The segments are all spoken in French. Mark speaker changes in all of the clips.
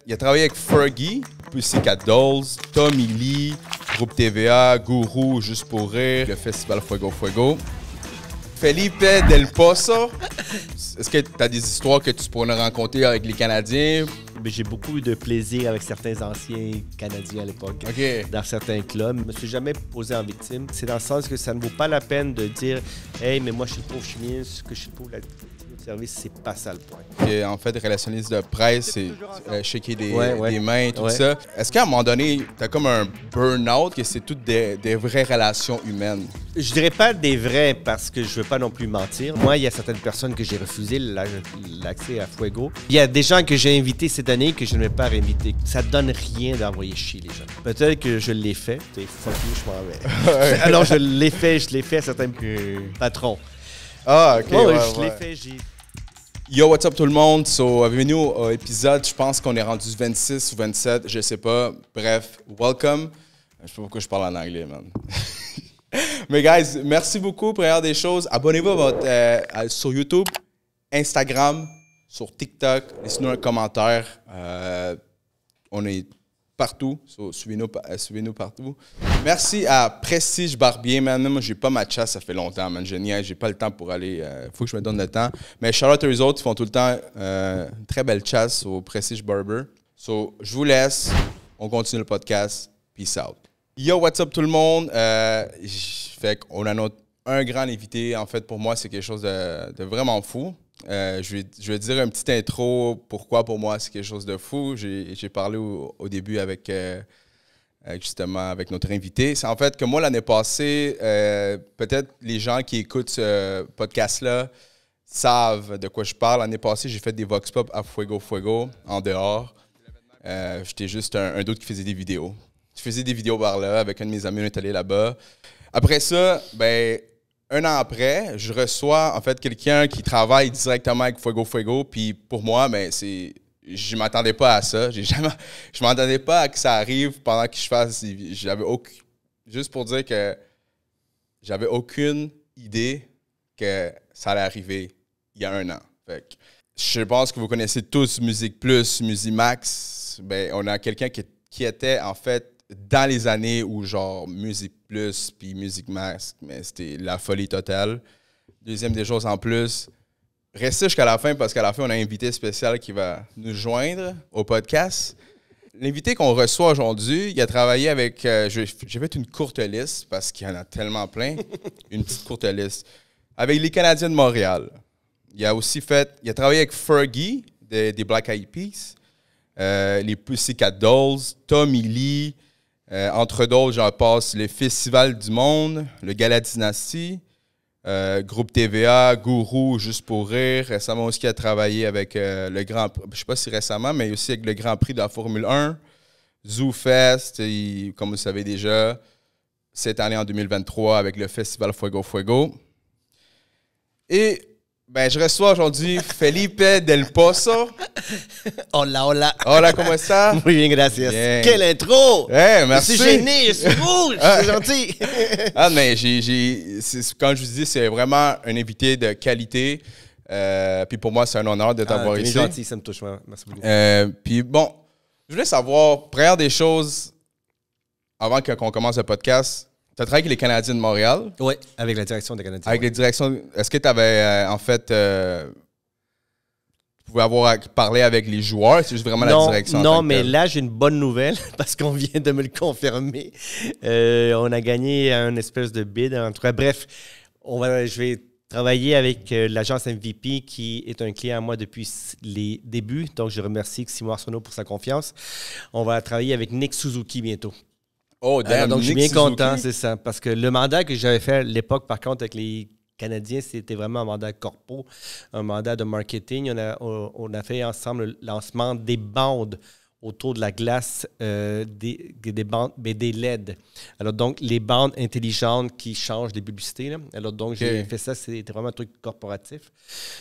Speaker 1: il a travaillé avec Fergie, Pussycat Dolls, Tommy Lee, Groupe TVA, Guru, Juste pour rire, le festival Fuego Fuego. Felipe Del Pozo, est-ce que tu as des histoires que tu pourrais nous raconter avec les Canadiens?
Speaker 2: J'ai beaucoup eu de plaisir avec certains anciens Canadiens à l'époque, dans certains clubs. Je ne me suis jamais posé en victime. C'est dans le sens que ça ne vaut pas la peine de dire « Hey, mais moi, je suis le pauvre chimien, ce que je suis pour le service, c'est pas ça le point. »
Speaker 1: Et en fait, relationniste de presse, c'est shaker des mains, tout ça. Est-ce qu'à un moment donné, tu as comme un burn-out, que c'est toutes des vraies relations humaines?
Speaker 2: Je dirais pas des vrais parce que je veux pas non plus mentir. Moi, il y a certaines personnes que j'ai refusé l'accès à Fuego. Il y a des gens que j'ai invités cette année que je ne vais pas réinviter. Ça donne rien d'envoyer chier les gens. Peut-être que je l'ai fait. Fuck you, je m'en vais. Alors, je l'ai fait à certains patrons.
Speaker 1: Ah, OK.
Speaker 2: Je l'ai fait,
Speaker 1: Yo, what's up tout le monde? Bienvenue au épisode, je pense qu'on est rendu 26 ou 27, je sais pas. Bref, welcome. Je sais pas pourquoi je parle en anglais, man. Mais guys, merci beaucoup pour regarder des choses. Abonnez-vous sur YouTube, Instagram, sur TikTok. Laissez-nous un commentaire. On est partout. Suivez-nous partout. Merci à Prestige Barbier, man. Moi, j'ai pas ma chasse, ça fait longtemps, man. J'ai pas le temps pour aller. Faut que je me donne le temps. Mais shout-out aux autres, ils font tout le temps une très belle chasse au Prestige Barber. Je vous laisse. On continue le podcast. Peace out. Yo, what's up tout le monde? Fait qu'on a un grand invité. En fait, pour moi, c'est quelque chose de vraiment fou. Je vais dire une petite intro. Pourquoi pour moi, c'est quelque chose de fou. J'ai parlé au début avec notre invité. C'est en fait que moi, l'année passée, peut-être les gens qui écoutent ce podcast-là savent de quoi je parle. L'année passée, j'ai fait des vox pop à Fuego Fuego, en dehors. J'étais juste un d'autre qui faisait des vidéos. Je faisais des vidéos par là, avec un de mes amis, on est allé là-bas. Après ça, un an après, je reçois en fait quelqu'un qui travaille directement avec Fuego Fuego. Puis pour moi, je m'attendais pas à ça. Je m'attendais pas à que ça arrive pendant que je fasse. Juste pour dire que j'avais aucune idée que ça allait arriver il y a un an. Fait que, je pense que vous connaissez tous Musique Plus, Musimax. On a quelqu'un qui était en fait dans les années où genre Musique Plus puis Musique Max, mais c'était la folie totale. Deuxième des choses en plus, restez jusqu'à la fin parce qu'à la fin, on a un invité spécial qui va nous joindre au podcast. L'invité qu'on reçoit aujourd'hui, il a travaillé avec... j'ai fait une courte liste parce qu'il y en a tellement plein. Une petite courte liste. Avec les Canadiens de Montréal. Il a travaillé avec Fergie des Black Eyed Peas, les Pussycat Dolls, Tommy Lee, entre d'autres, j'en passe le Festival du Monde, le Gala Dynastie, Groupe TVA, Guru, Juste pour rire. Récemment aussi, il a travaillé avec le Grand Prix, je ne sais pas si récemment, mais aussi avec le Grand Prix de la Formule 1, ZooFest, comme vous le savez déjà, cette année en 2023 avec le Festival Fuego Fuego. Et je reçois aujourd'hui Felipe Del Pozo.
Speaker 2: Hola, hola.
Speaker 1: Hola, ¿cómo está?
Speaker 2: Muy bien, gracias.
Speaker 1: Bien.
Speaker 2: Quelle intro!
Speaker 1: Merci.
Speaker 2: Je suis gêné, je suis rouge, c'est gentil.
Speaker 1: Mais quand je vous dis, c'est vraiment un invité de qualité. Puis pour moi, c'est un honneur de t'avoir ici.
Speaker 2: C'est gentil, ça me touche. Merci beaucoup.
Speaker 1: Puis bon, je voulais savoir, première des choses, avant qu'on commence le podcast, tu as travaillé avec les Canadiens de Montréal?
Speaker 2: Oui, avec la direction des Canadiens.
Speaker 1: Avec les directions, est-ce que tu avais en fait... tu pouvais avoir parlé avec les joueurs? C'est juste vraiment la direction?
Speaker 2: Non, mais là, j'ai une bonne nouvelle parce qu'on vient de me le confirmer. On a gagné un espèce de bid. En tout cas, bref, je vais travailler avec l'agence MVP qui est un client à moi depuis les débuts. Donc, je remercie Simon Arsenault pour sa confiance. On va travailler avec Nick Suzuki bientôt.
Speaker 1: Oh, damn,
Speaker 2: donc, je suis bien
Speaker 1: Suzuki.
Speaker 2: content, c'est ça. Parce que le mandat que j'avais fait à l'époque, par contre, avec les Canadiens, c'était vraiment un mandat corpo, un mandat de marketing. On a fait ensemble le lancement des bandes autour de la glace, des bandes, des LED. Alors, donc, les bandes intelligentes qui changent les publicités. Là. Alors, donc, j'ai fait ça, c'était vraiment un truc corporatif.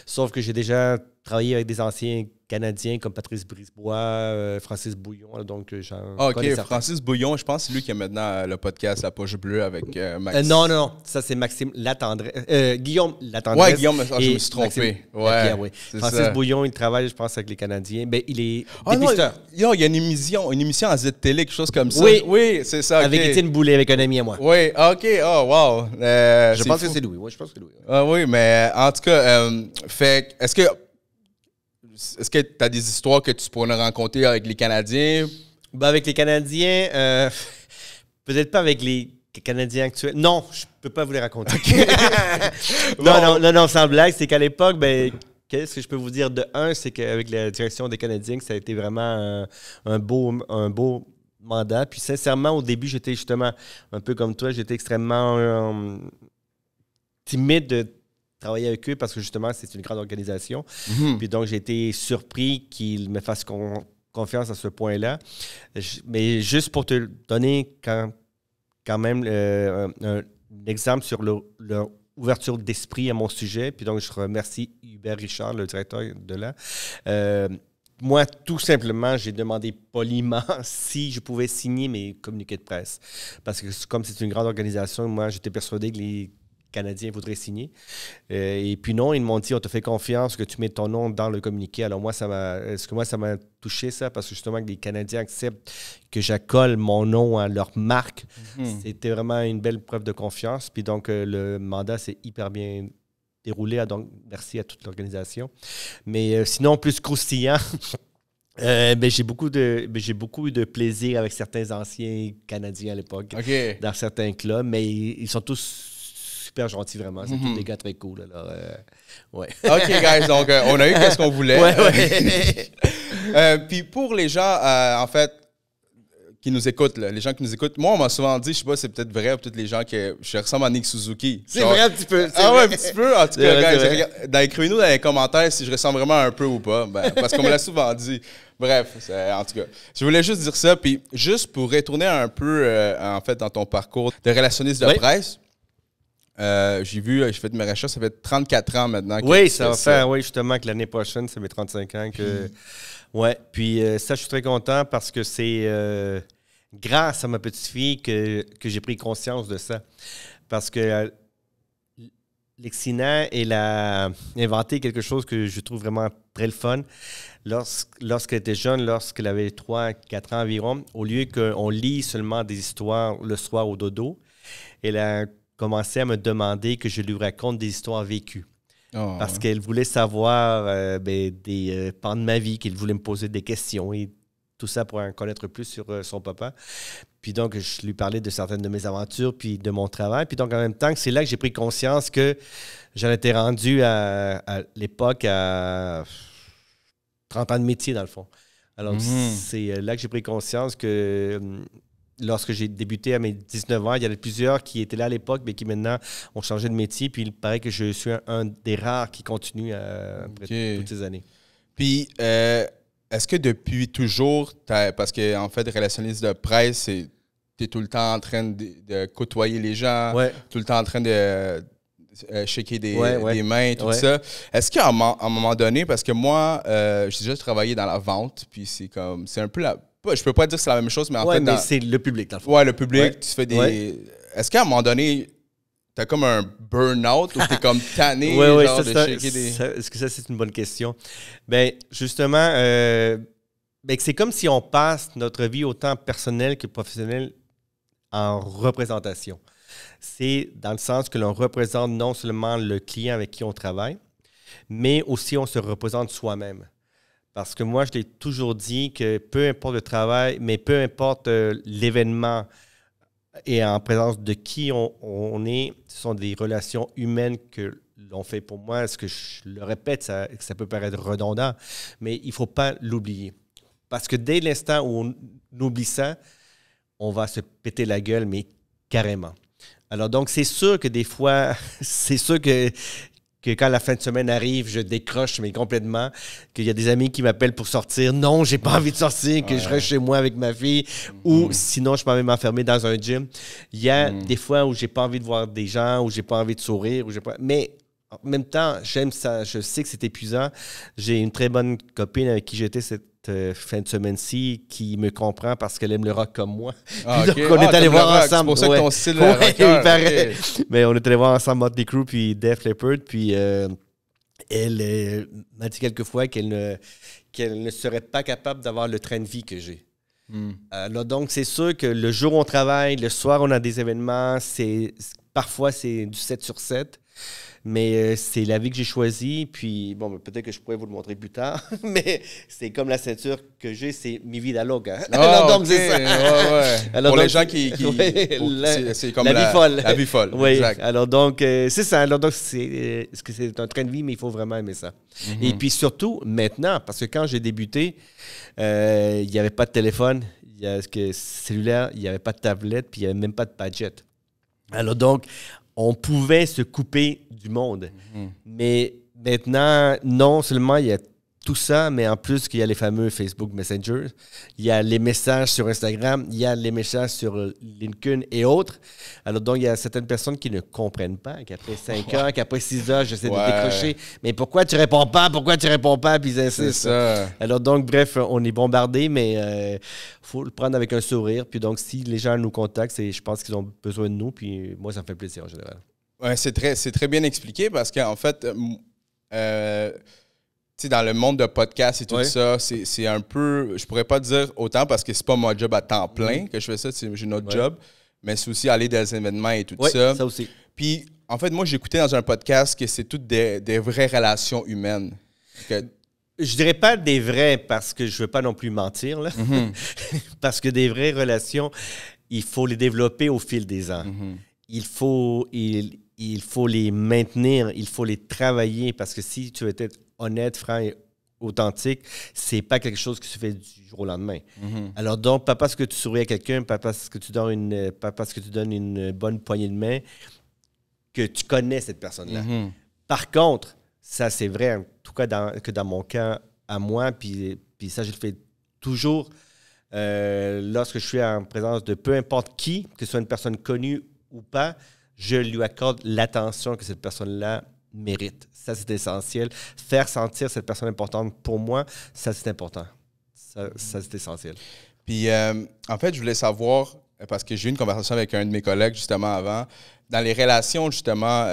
Speaker 2: Sauf que j'ai déjà travaillé avec des anciens Canadiens comme Patrice Brisebois, Francis Bouillon. Là, donc,
Speaker 1: OK, Francis Bouillon, je pense que c'est lui qui a maintenant le podcast La Poche Bleue avec Maxime.
Speaker 2: Non. Ça, c'est Maxime Latendresse. Guillaume Latendresse.
Speaker 1: Ouais, Guillaume, je me suis trompé.
Speaker 2: Pierre, oui. Francis Bouillon, il travaille, je pense, avec les Canadiens. Ben, il est
Speaker 1: dépisteur. Il y a une émission à Z-Télé, quelque chose comme ça. Oui, c'est ça.
Speaker 2: Avec Étienne Boulay, avec un ami à moi.
Speaker 1: Oui, OK. Oh, wow.
Speaker 2: Je pense que c'est Louis. Oui, je pense que c'est Louis.
Speaker 1: Ah oui, mais en tout cas, est-ce que tu as des histoires que tu pourrais nous raconter avec les Canadiens?
Speaker 2: Ben, avec les Canadiens, peut-être pas avec les Canadiens actuels. Non, je peux pas vous les raconter. Okay. non, sans blague, c'est qu'à l'époque, ben, qu'est-ce que je peux vous dire de un, c'est qu'avec la direction des Canadiens, ça a été vraiment un beau mandat. Puis sincèrement, au début, j'étais justement un peu comme toi, j'étais extrêmement timide de travailler avec eux parce que justement, c'est une grande organisation. Mm-hmm. Puis donc, j'ai été surpris qu'ils me fassent confiance à ce point-là. Mais juste pour te donner quand même un exemple sur leur ouverture d'esprit à mon sujet. Puis donc, je remercie Hubert Richard, le directeur de là. Moi, tout simplement, j'ai demandé poliment si je pouvais signer mes communiqués de presse. Parce que comme c'est une grande organisation, moi, j'étais persuadé que les Canadiens voudraient signer. Et puis non, ils m'ont dit, on te fait confiance que tu mets ton nom dans le communiqué. Alors moi, ça m'a touché ça, parce que justement, que les Canadiens acceptent que j'accole mon nom à leur marque. Mm-hmm. C'était vraiment une belle preuve de confiance. Puis donc, le mandat s'est hyper bien déroulé. Donc, merci à toute l'organisation. Mais sinon, plus croustillant... j'ai beaucoup eu de plaisir avec certains anciens Canadiens à l'époque, dans certains clubs, mais ils sont tous super gentils, vraiment. C'est tous des gars très cool. Alors, ouais.
Speaker 1: OK, guys, donc on a eu ce qu'on voulait. Puis pour les gens, en fait, qui nous écoutent, là, les gens qui nous écoutent, moi, on m'a souvent dit, je sais pas, c'est peut-être vrai, peut-être les gens que je ressemble à Nick Suzuki.
Speaker 2: C'est vrai un petit peu.
Speaker 1: Ah ouais, un petit peu. En tout cas, guys, écrivez-nous dans les commentaires si je ressemble vraiment un peu ou pas. Ben, parce qu'on me l'a souvent dit. Bref, en tout cas, je voulais juste dire ça. Puis juste pour retourner un peu, en fait, dans ton parcours de relationniste de presse, j'ai fait mes recherches, ça fait 34 ans maintenant.
Speaker 2: Oui, ça va faire, justement, que l'année prochaine, c'est mes 35 ans que... Ouais, puis ça, je suis très content parce que c'est grâce à ma petite fille que j'ai pris conscience de ça. Parce que Lexina, elle a inventé quelque chose que je trouve vraiment très le fun. Lorsqu'elle était jeune, lorsqu'elle avait 3-4 ans environ, au lieu qu'on lit seulement des histoires le soir au dodo, elle a commencé à me demander que je lui raconte des histoires vécues. Oh. Parce qu'elle voulait savoir des pans de ma vie, qu'elle voulait me poser des questions et tout ça pour en connaître plus sur son papa. Puis donc, je lui parlais de certaines de mes aventures puis de mon travail. Puis donc, en même temps, c'est là que j'ai pris conscience que j'en étais rendu à l'époque à 30 ans de métier, dans le fond. Alors, c'est là que j'ai pris conscience que... Lorsque j'ai débuté à mes 19 ans, il y en a plusieurs qui étaient là à l'époque, mais qui maintenant ont changé de métier. Puis il paraît que je suis un des rares qui continue après toutes ces années.
Speaker 1: Puis, est-ce que depuis toujours, parce que en fait, relationniste de presse, tu es tout le temps en train de côtoyer les gens, tout le temps en train de shaker des mains, tout ça. Est-ce qu'à un moment donné, parce que moi, j'ai déjà travaillé dans la vente, puis c'est un peu la... Je peux pas dire que c'est la même chose, mais en fait...
Speaker 2: mais c'est le public, dans le fond.
Speaker 1: Ouais, le public, tu fais des... Ouais. Est-ce qu'à un moment donné, t'as comme un burn-out ou t'es comme tanné de shaker des...
Speaker 2: Est-ce que ça, c'est une bonne question? Bien, justement, c'est comme si on passe notre vie autant personnelle que professionnelle en représentation. C'est dans le sens que l'on représente non seulement le client avec qui on travaille, mais aussi on se représente soi-même. Parce que moi, je l'ai toujours dit que peu importe le travail, mais peu importe l'événement et en présence de qui on est, ce sont des relations humaines que l'on fait. Pour moi, ce que je le répète, ça peut paraître redondant, mais il ne faut pas l'oublier. Parce que dès l'instant où on oublie ça, on va se péter la gueule, mais carrément. Alors donc, c'est sûr que des fois, c'est sûr que quand la fin de semaine arrive, je décroche, mais complètement, qu'il y a des amis qui m'appellent pour sortir. Non, j'ai pas envie de sortir, que je reste chez moi avec ma fille, ou sinon, je peux même m'enfermer dans un gym. Il y a des fois où j'ai pas envie de voir des gens, où j'ai pas envie de sourire, mais En même temps, j'aime ça. Je sais que c'est épuisant. J'ai une très bonne copine avec qui j'étais cette fin de semaine-ci qui me comprend parce qu'elle aime le rock comme moi.
Speaker 1: Ah,
Speaker 2: Donc,
Speaker 1: okay.
Speaker 2: on est allé voir ensemble.
Speaker 1: C'est pour ça que ton style
Speaker 2: ouais,
Speaker 1: rocker,
Speaker 2: il paraît.
Speaker 1: okay.
Speaker 2: Mais on est allé voir ensemble Motley Crue puis Def Leppard. Puis elle m'a dit quelquefois qu'elle ne serait pas capable d'avoir le train de vie que j'ai. Alors, donc, c'est sûr que le jour on travaille, le soir on a des événements, parfois c'est du 7 sur 7. Mais c'est la vie que j'ai choisie. Puis, bon, peut-être que je pourrais vous le montrer plus tard. Mais c'est comme la ceinture que j'ai, c'est mi vida loca.
Speaker 1: Oh,
Speaker 2: alors, donc,
Speaker 1: okay.
Speaker 2: c'est ça.
Speaker 1: Ouais.
Speaker 2: Alors,
Speaker 1: pour
Speaker 2: donc,
Speaker 1: les gens qui c'est comme
Speaker 2: la vie folle.
Speaker 1: La vie folle,
Speaker 2: oui.
Speaker 1: Exact.
Speaker 2: Alors, donc, c'est ça. Alors, donc, c'est un train de vie, mais il faut vraiment aimer ça. Et puis, surtout, maintenant, parce que quand j'ai débuté, il n'y avait pas de téléphone, il y avait cellulaire, il n'y avait pas de tablette, puis il n'y avait même pas de budget. Alors, donc, on pouvait se couper du monde. Mais maintenant, non seulement il y a tout ça, mais en plus qu'il y a les fameux Facebook Messenger, il y a les messages sur Instagram, il y a les messages sur LinkedIn et autres. Alors donc, il y a certaines personnes qui ne comprennent pas, qu'après 5 heures, qu'après 6 heures, j'essaie de décrocher. Mais pourquoi tu réponds pas? Pourquoi tu réponds pas? Puis ils insistent.
Speaker 1: C'est ça.
Speaker 2: Alors donc, bref, on est bombardé, mais faut le prendre avec un sourire. Puis donc, si les gens nous contactent, je pense qu'ils ont besoin de nous. Puis moi, ça me fait plaisir en général.
Speaker 1: Ouais, c'est très bien expliqué parce qu'en fait, dans le monde de podcast et tout ça, c'est un peu, je pourrais pas dire autant parce que c'est pas mon job à temps plein que je fais ça, j'ai notre job, mais c'est aussi aller dans des événements et tout ça.
Speaker 2: Ça aussi.
Speaker 1: Puis, en fait, moi, j'écoutais dans un podcast que c'est toutes des vraies relations humaines.
Speaker 2: Je dirais pas des vrais parce que je veux pas non plus mentir, là. Parce que des vraies relations, il faut les développer au fil des ans. Il faut les maintenir, il faut les travailler parce que si tu veux être honnête, franc et authentique, c'est pas quelque chose qui se fait du jour au lendemain. Alors donc, pas parce que tu souris à quelqu'un, pas parce que tu donnes une bonne poignée de main, que tu connais cette personne-là. Par contre, ça c'est vrai, en tout cas dans mon cas à moi, puis ça je le fais toujours lorsque je suis en présence de peu importe qui, que ce soit une personne connue ou pas, je lui accorde l'attention que cette personne-là mérite. Ça, c'est essentiel. Faire sentir cette personne importante pour moi, ça, c'est important. Ça c'est essentiel. Puis,
Speaker 1: en fait, je voulais savoir, parce que j'ai eu une conversation avec un de mes collègues justement avant, dans les relations justement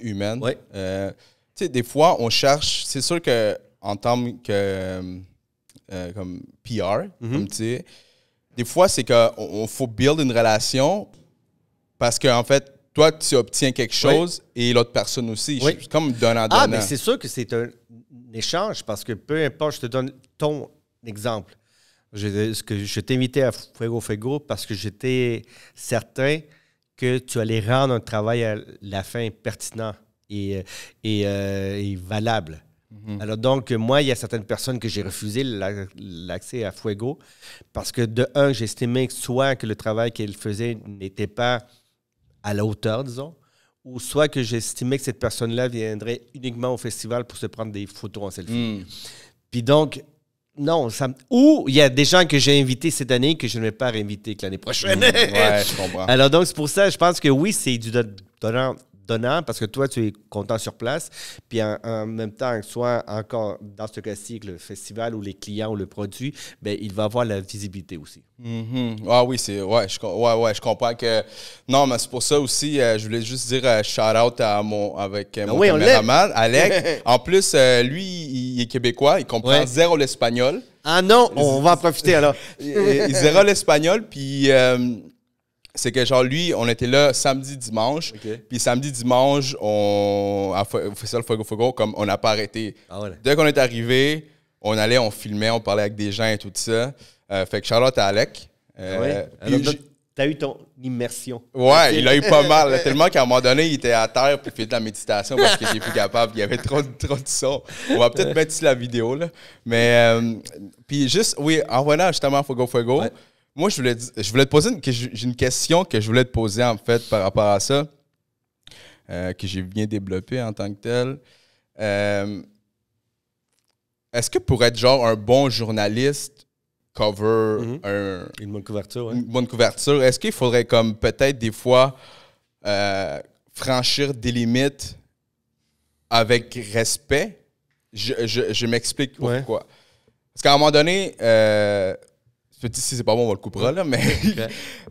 Speaker 1: humaines, des fois, on cherche, c'est sûr qu'en tant que comme PR, comme tu sais, des fois, c'est qu'il faut build une relation parce qu'en fait, toi, tu obtiens quelque chose et l'autre personne aussi. C'est comme donnant-donnant.
Speaker 2: Ah, mais c'est sûr que c'est un échange parce que peu importe, je te donne ton exemple. Je t'ai invité à Fuego Fuego parce que j'étais certain que tu allais rendre un travail à la fin pertinent et valable. Alors donc, moi, il y a certaines personnes que j'ai refusé l'accès à Fuego parce que de un, j'estimais soit que le travail qu'elle faisait n'était pas à la hauteur, disons, ou soit que j'estimais que cette personne-là viendrait uniquement au festival pour se prendre des photos en selfie. Puis donc, non, ou il y a des gens que j'ai invités cette année que je ne vais pas réinviter que l'année prochaine.
Speaker 1: Ouais, je comprends.
Speaker 2: Alors donc, c'est pour ça, je pense que oui, c'est du donnant parce que toi, tu es content sur place. Puis en même temps, soit encore dans ce cas-ci, le festival ou les clients ou le produit, bien, il va avoir la visibilité aussi.
Speaker 1: Ah oui, je comprends que... Non, mais c'est pour ça aussi, je voulais juste dire shout-out à mon caméraman, Alec. En plus, lui, il est québécois, il comprend zéro l'espagnol.
Speaker 2: Ah non, on va en profiter alors.
Speaker 1: Il zéro l'espagnol, puis... c'est que genre lui, on était là samedi, dimanche. Puis samedi, dimanche, on fait ça le Fuego Fuego, comme on n'a pas arrêté. Dès qu'on est arrivé, on filmait, on parlait avec des gens et tout ça. Fait que Charlotte à Alec.
Speaker 2: T'as eu ton immersion.
Speaker 1: Ouais, il a eu pas mal. Là, tellement qu'à un moment donné, il était à terre puis il fait de la méditation parce qu'il était plus capable. Il y avait trop de son. On va peut-être mettre sur la vidéo, là. Mais, puis juste, oui, en revenant justement à Fuego Fuego, moi, je voulais te poser j'ai une question que je voulais te poser, en fait, par rapport à ça, que j'ai bien développé en tant que tel. Est-ce que pour être genre un bon journaliste, cover
Speaker 2: une bonne couverture,
Speaker 1: une bonne couverture, est-ce qu'il faudrait comme peut-être des fois franchir des limites avec respect. Je m'explique pourquoi.
Speaker 2: Ouais.
Speaker 1: Parce qu'à un moment donné, si c'est pas bon, on va le coupera, là, mais,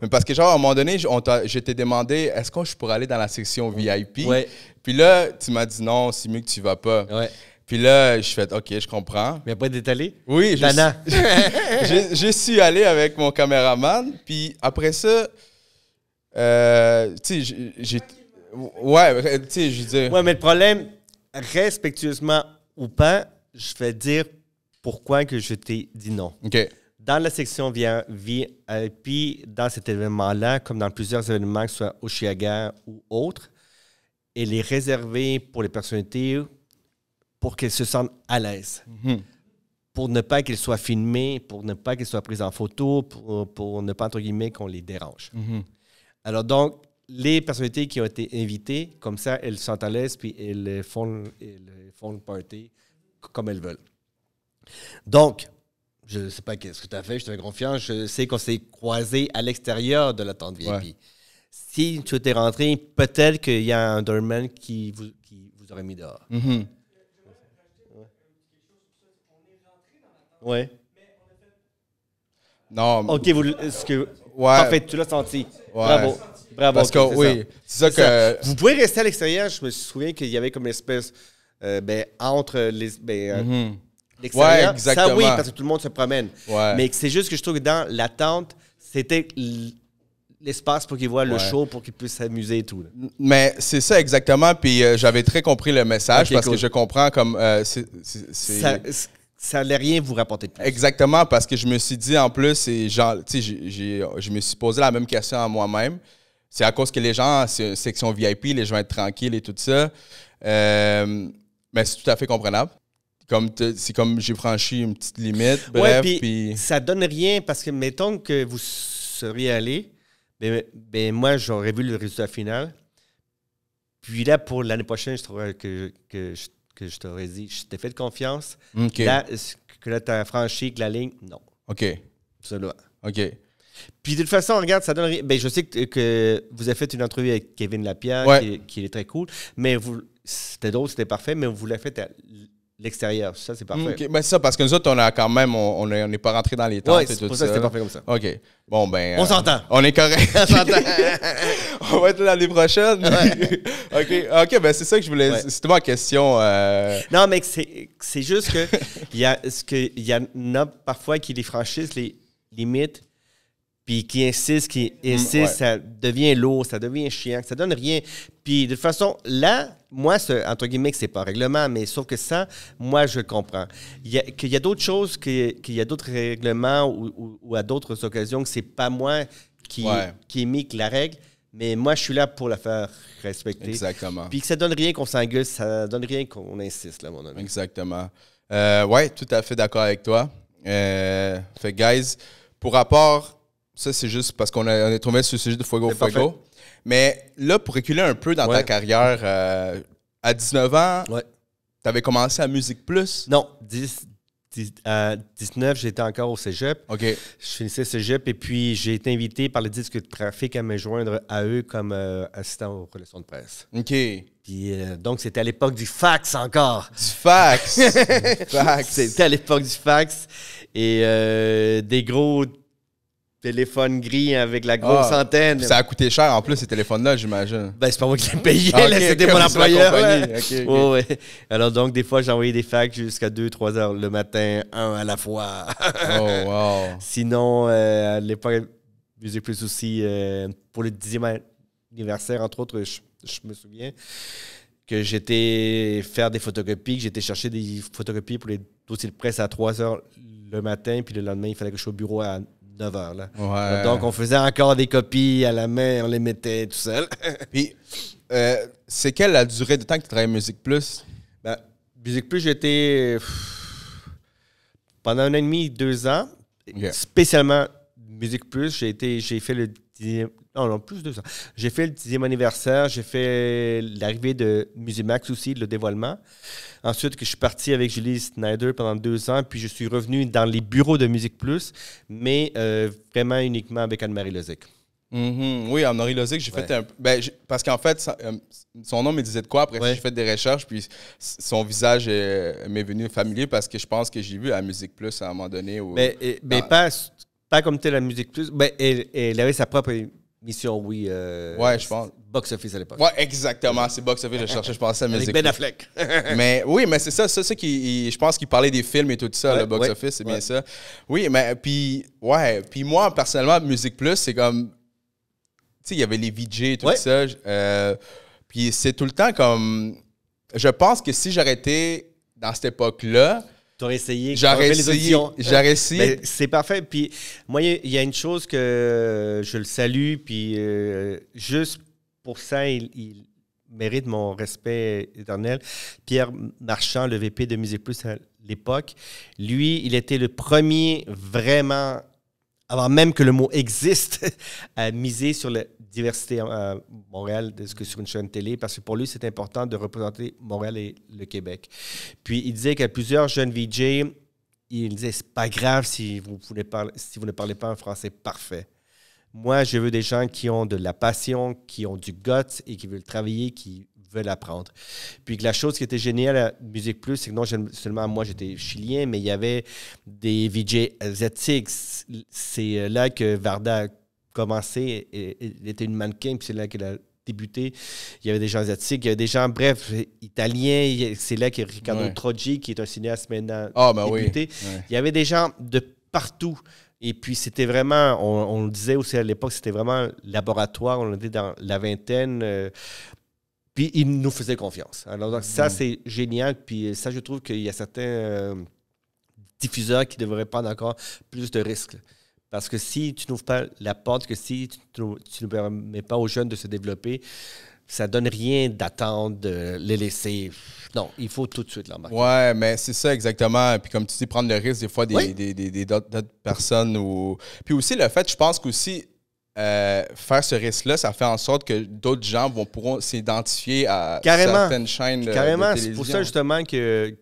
Speaker 1: mais parce que genre, à un moment donné, je t'ai demandé, est-ce que je pourrais aller dans la section VIP?
Speaker 2: Ouais.
Speaker 1: Puis là, tu m'as dit non, c'est mieux que tu vas pas.
Speaker 2: Ouais.
Speaker 1: Puis là, je fais, OK, je comprends.
Speaker 2: Mais après d'être allé?
Speaker 1: Oui,
Speaker 2: Dana.
Speaker 1: je suis allé avec mon caméraman. Puis après ça, tu sais, j'ai. Ouais, tu sais, je veux dire.
Speaker 2: Ouais, mais le problème, respectueusement ou pas, je vais dire pourquoi que je t'ai dit non.
Speaker 1: OK.
Speaker 2: Dans la section VIP, dans cet événement-là, comme dans plusieurs événements, que ce soit Osheaga ou autres, elle est réservée pour les personnalités pour qu'elles se sentent à l'aise.
Speaker 1: Mhm.
Speaker 2: Pour ne pas qu'elles soient filmées, pour ne pas qu'elles soient prises en photo, pour ne pas, entre guillemets, qu'on les dérange.
Speaker 1: Mhm.
Speaker 2: Alors donc, les personnalités qui ont été invitées, comme ça, elles se sentent à l'aise puis elles font le party comme elles veulent. Donc, je ne sais pas ce que tu as fait, je te fais confiance. Je sais qu'on s'est croisés à l'extérieur de la tente VIP.
Speaker 1: Ouais.
Speaker 2: Si tu étais rentré, peut-être qu'il y a un doorman qui vous aurait mis dehors.
Speaker 1: Mhm.
Speaker 2: Oui.
Speaker 1: Non.
Speaker 2: OK,
Speaker 1: Ouais.
Speaker 2: parfait, tu l'as senti.
Speaker 1: Ouais.
Speaker 2: Bravo. Bravo.
Speaker 1: Parce que,
Speaker 2: OK,
Speaker 1: oui, c'est ça que.
Speaker 2: Vous pouvez rester à l'extérieur. Je me souviens qu'il y avait comme une espèce entre les.
Speaker 1: Mhm.
Speaker 2: L'extérieur,
Speaker 1: Ouais, exactement.
Speaker 2: ça oui, parce que tout le monde se promène.
Speaker 1: Ouais.
Speaker 2: Mais c'est juste que je trouve que dans la tente, c'était l'espace pour qu'ils voient le
Speaker 1: Ouais.
Speaker 2: show, pour qu'ils puissent s'amuser et tout. Là.
Speaker 1: Mais c'est ça exactement. Puis j'avais très compris le message
Speaker 2: Ok,
Speaker 1: parce
Speaker 2: cool.
Speaker 1: que je comprends comme.
Speaker 2: Ça n'allait rien vous rapporter de plus.
Speaker 1: Exactement, parce que je me suis dit en plus, et genre, tu sais, je me suis posé la même question à moi-même. C'est à cause que les gens, c'est une section VIP, les gens vont être tranquilles et tout ça. Mais c'est tout à fait comprenable. C'est comme j'ai franchi une petite limite, bref.
Speaker 2: Ouais,
Speaker 1: puis
Speaker 2: ça donne rien parce que, mettons que vous seriez allé, ben moi, j'aurais vu le résultat final. Puis là, pour l'année prochaine, je trouverais que je t'aurais dit, je t'ai fait confiance.
Speaker 1: OK.
Speaker 2: Là, tu as franchi que la ligne, non.
Speaker 1: OK.
Speaker 2: Ça là.
Speaker 1: OK.
Speaker 2: Puis de toute façon, regarde, ça donne rien. Ben, je sais que vous avez fait une entrevue avec Kevin Lapierre,
Speaker 1: Ouais.
Speaker 2: qui est très cool, mais c'était drôle, c'était parfait, mais vous l'avez fait à l'extérieur. Ça, c'est parfait.
Speaker 1: OK. Ben, c'est ça, parce que nous autres, on a quand même, on n'est pas rentré dans les tentes
Speaker 2: Ouais,
Speaker 1: et
Speaker 2: c'est
Speaker 1: tout
Speaker 2: pour ça que c'était parfait comme ça.
Speaker 1: OK. Bon, ben.
Speaker 2: On s'entend.
Speaker 1: On est correct.
Speaker 2: On s'entend.
Speaker 1: On va être là l'année prochaine. OK, ben c'est ça que je voulais.
Speaker 2: Ouais.
Speaker 1: C'était ma question.
Speaker 2: Non, mais c'est juste que il y en a parfois qui les franchissent les limites, puis qui insistent,
Speaker 1: ouais.
Speaker 2: ça devient lourd, ça devient chiant, ça donne rien. Puis de toute façon, là, moi, entre guillemets, que c'est pas un règlement, mais sauf que ça, moi, je comprends. Qu'il y a d'autres choses, qu'il y a d'autres règlements ou à d'autres occasions que c'est pas moi qui ai mis la règle, mais moi, je suis là pour la faire respecter.
Speaker 1: Exactement.
Speaker 2: Puis que ça donne rien qu'on s'engueule, ça donne rien qu'on insiste, là, mon ami.
Speaker 1: Exactement. Ouais, tout à fait d'accord avec toi. Fait, guys, pour rapport, ça, c'est juste parce qu'on est tombé sur le sujet de Fuego
Speaker 2: C'est
Speaker 1: Fuego.
Speaker 2: parfait.
Speaker 1: Mais là, pour reculer un peu dans ta
Speaker 2: Ouais.
Speaker 1: carrière, à 19 ans,
Speaker 2: Ouais.
Speaker 1: tu avais commencé à Musique Plus.
Speaker 2: Non, à 19, j'étais encore au cégep.
Speaker 1: OK.
Speaker 2: Je finissais cégep et puis j'ai été invité par le disque de trafic à me joindre à eux comme assistant aux relations de presse.
Speaker 1: OK. Du
Speaker 2: Puis donc, c'était à l'époque du fax encore.
Speaker 1: fax. Du fax.
Speaker 2: C'était à l'époque du fax et des gros téléphones gris avec la grosse antenne.
Speaker 1: Ça a coûté cher en plus, ces téléphones-là, j'imagine.
Speaker 2: Ben, c'est pas moi qui les payais,
Speaker 1: Ah,
Speaker 2: là,
Speaker 1: ok,
Speaker 2: c'était
Speaker 1: ok,
Speaker 2: mon
Speaker 1: c'est la
Speaker 2: employeur.
Speaker 1: compagnie.
Speaker 2: là.
Speaker 1: Ok, ok.
Speaker 2: Ouais, ouais. Alors, donc, des fois, j'envoyais des fax jusqu'à 2-3 heures le matin, un à la fois.
Speaker 1: Oh, wow.
Speaker 2: Sinon, à l'époque, Musique Plus aussi, pour le 10e anniversaire, entre autres, je me souviens que j'étais faire des photocopies, que j'étais chercher des photocopies pour les dossiers de presse à 3 heures le matin, puis le lendemain, il fallait que je sois au bureau à 9 heures. Là.
Speaker 1: Ouais.
Speaker 2: Donc, on faisait encore des copies à la main, on les mettait tout seul.
Speaker 1: Puis, c'est quelle la durée de temps que tu travailles Musique Plus?
Speaker 2: Ben, Musique Plus, j'étais pendant 1 an et demi, 2 ans, spécialement Musique Plus, j'ai fait le 10e, non, plus de 2 ans. J'ai fait le 10e anniversaire, j'ai fait l'arrivée de Musimax aussi, le dévoilement. Ensuite, que je suis parti avec Julie Snyder pendant 2 ans, puis je suis revenu dans les bureaux de Musique Plus, mais vraiment uniquement avec Anne-Marie Lezec.
Speaker 1: Oui, en Henri Lozic, j'ai fait un... parce qu'en fait, son nom me disait de quoi. Après, j'ai fait des recherches, puis son visage m'est venu familier parce que je pense que j'ai vu à Musique Plus à un moment donné.
Speaker 2: Mais pas comme telle à Musique Plus. Elle avait sa propre émission, oui.
Speaker 1: Je pense.
Speaker 2: Box Office à l'époque.
Speaker 1: Oui, exactement. C'est Box Office, je cherchais, je pensais à Musique
Speaker 2: Avec Ben Affleck.
Speaker 1: Mais oui, mais c'est ça qui, je pense qu'il parlait des films et tout ça, le Box Office, c'est bien ça. Oui, mais puis moi, personnellement, Musique Plus, c'est comme... Tu sais, il y avait les VJ et tout ça. Puis c'est tout le temps comme... Je pense que si j'aurais été dans cette époque-là...
Speaker 2: T'aurais essayé.
Speaker 1: J'aurais essayé.
Speaker 2: C'est parfait. Puis moi, il y a une chose que je le salue, puis juste pour ça, il mérite mon respect éternel. Pierre Marchand, le VP de Musique Plus à l'époque, lui, il était le premier vraiment... avant même que le mot existe, à miser sur la diversité à Montréal que sur une chaîne télé, parce que pour lui, c'est important de représenter Montréal et le Québec. Puis, il disait qu'il y a plusieurs jeunes VJ, il disait, c'est pas grave si vous ne parlez pas un français parfait. Moi, je veux des gens qui ont de la passion, qui ont du guts et qui veulent travailler, qui veulent apprendre. Puis que la chose qui était géniale à Musique Plus, c'est que non seulement moi, j'étais chilien, mais il y avait des VJ asiatiques. C'est là que Varda a commencé. Elle était une mannequin, puis c'est là qu'elle a débuté. Il y avait des gens asiatiques, il y avait des gens, bref, italiens. C'est là que Riccardo Troggi, qui est un cinéaste maintenant, débuté. Il y avait des gens de partout. Et puis, c'était vraiment, on le disait aussi à l'époque, c'était vraiment un laboratoire. On était dans la vingtaine. Puis, ils nous faisaient confiance. Alors, donc, ça, c'est génial. Puis, ça, je trouve qu'il y a certains diffuseurs qui devraient prendre encore plus de risques. Parce que si tu n'ouvres pas la porte, que si tu ne permets pas aux jeunes de se développer, ça ne donne rien d'attendre, de les laisser. Non, il faut tout de suite l'embarquer.
Speaker 1: Ouais, mais c'est ça exactement. Puis comme tu dis, prendre le risque des fois d'autres personnes. Puis aussi, le fait, je pense qu'aussi, faire ce risque-là, ça fait en sorte que d'autres gens pourront s'identifier à certaines chaînes de télévision.
Speaker 2: C'est pour ça justement que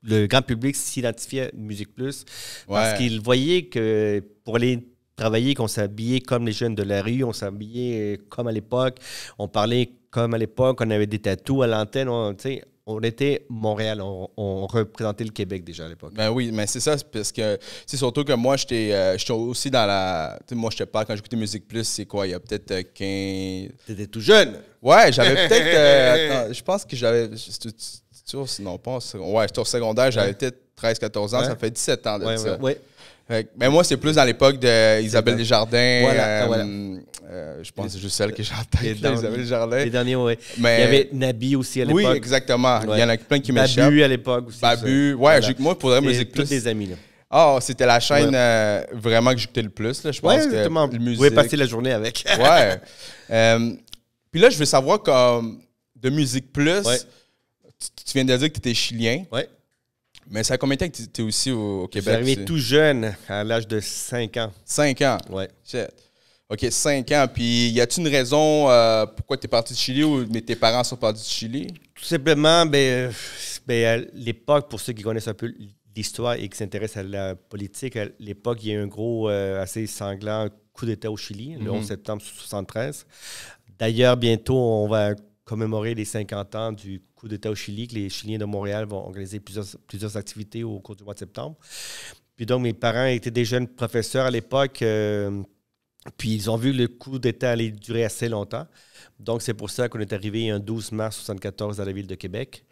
Speaker 2: le grand public s'identifiait à Musique Plus. Parce qu'ils voyaient que pour aller travailler, qu'on s'habillait comme les jeunes de la rue, on s'habillait comme à l'époque, on parlait comme à l'époque, on avait des tatous à l'antenne, on était Montréal, on représentait le Québec déjà à l'époque.
Speaker 1: Ben oui, mais c'est ça, parce que c'est surtout que moi, j'étais aussi dans la... Moi, je te parle, quand j'écoutais Musique Plus, c'est quoi, il y a peut-être 15...
Speaker 2: T'étais tout jeune?
Speaker 1: Ouais, j'avais peut-être... attends, je pense que j'avais... Sinon, pas... Ouais, j'étais au secondaire, j'avais peut-être 13-14 ans, ça fait 17 ans de ça. Mais moi, c'est plus dans l'époque d'Isabelle Desjardins.
Speaker 2: Voilà.
Speaker 1: Je pense que c'est juste celle que j'ai en tête, Isabelle Desjardins.
Speaker 2: Les derniers, oui. Mais il y avait Nabi aussi à l'époque.
Speaker 1: Oui, exactement. Il y en a plein qui m'échappent.
Speaker 2: Babu à l'époque aussi.
Speaker 1: Babu. Ouais, moi, pour Musique Plus.
Speaker 2: Tous des amis, là.
Speaker 1: Ah, c'était la chaîne vraiment que j'écoutais le plus, là. Je pense que
Speaker 2: exactement. Vous pouvez passer la journée avec.
Speaker 1: Ouais. Puis là, je veux savoir, comme de Musique Plus, tu viens de dire que tu étais chilien.
Speaker 2: Oui.
Speaker 1: Mais ça a combien de temps que tu étais aussi au Québec?
Speaker 2: Je suis arrivé tout jeune, à l'âge de 5 ans.
Speaker 1: 5 ans?
Speaker 2: Oui.
Speaker 1: OK, 5 ans. Puis, y a-t-il une raison pourquoi tu es parti de Chili ou tes parents sont partis de Chili?
Speaker 2: Tout simplement, à l'époque, pour ceux qui connaissent un peu l'histoire et qui s'intéressent à la politique, à l'époque, il y a eu un gros, assez sanglant coup d'État au Chili, le 11 septembre 1973. D'ailleurs, bientôt, on va commémorer les 50 ans du coup d'État au Chili, que les Chiliens de Montréal vont organiser plusieurs activités au cours du mois de septembre. Puis donc, mes parents étaient des jeunes professeurs à l'époque, puis ils ont vu le coup d'État aller durer assez longtemps. Donc, c'est pour ça qu'on est arrivé un 12 mars 1974 à la ville de Québec.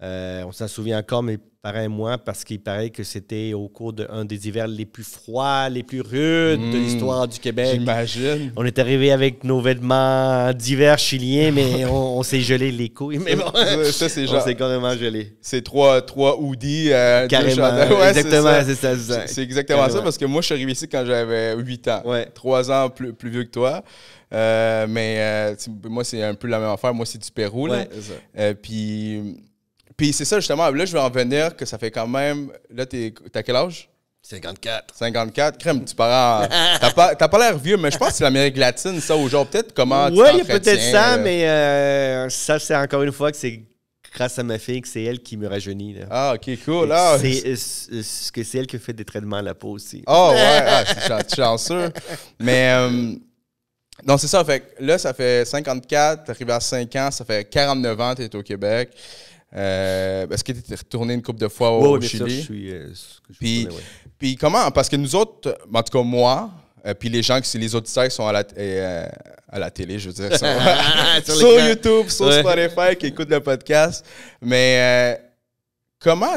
Speaker 2: On s'en souvient encore, mes parents et moi, parce qu'il paraît que c'était au cours d'un des hivers les plus froids, les plus rudes de l'histoire du Québec.
Speaker 1: J'imagine.
Speaker 2: On est arrivé avec nos vêtements d'hiver chiliens, mais on s'est gelé les couilles. Mais bon,
Speaker 1: ça, c'est genre...
Speaker 2: On s'est carrément gelé.
Speaker 1: C'est trois hoodies.
Speaker 2: Carrément. Exactement, c'est ça.
Speaker 1: C'est exactement carrément ça, parce que moi, je suis arrivé ici quand j'avais 8 ans.
Speaker 2: Ouais.
Speaker 1: 3 ans plus vieux que toi. Moi, c'est un peu la même affaire. Moi, c'est du Pérou. Là.
Speaker 2: Ouais, c'est ça.
Speaker 1: Puis c'est ça, justement. Là, je vais en venir que ça fait quand même... Là, t'as quel âge?
Speaker 2: 54.
Speaker 1: 54. Crème, tu parles T'as pas l'air vieux, mais je pense que c'est l'Amérique latine, ça, ou genre, peut-être comment tu
Speaker 2: t'entretiens. Oui, il y a peut-être ça,
Speaker 1: mais
Speaker 2: ça, c'est encore une fois que c'est grâce à ma fille que c'est elle qui me rajeunit. Là.
Speaker 1: Ah, OK, cool. Ah,
Speaker 2: C'est elle qui fait des traitements à la peau aussi.
Speaker 1: oh, ouais, c'est chanceux. Mais, non, c'est ça. Fait que là, ça fait 54, t'es arrivé à 5 ans, ça fait 49 ans que t'es au Québec. Est-ce que t'es retourné une couple de fois au Chili?
Speaker 2: Puis,
Speaker 1: puis comment? Parce que nous autres, en tout cas moi, puis les gens, les auditeurs qui sont à la télé, je veux dire, sur YouTube, sur Spotify, qui écoutent le podcast. Mais comment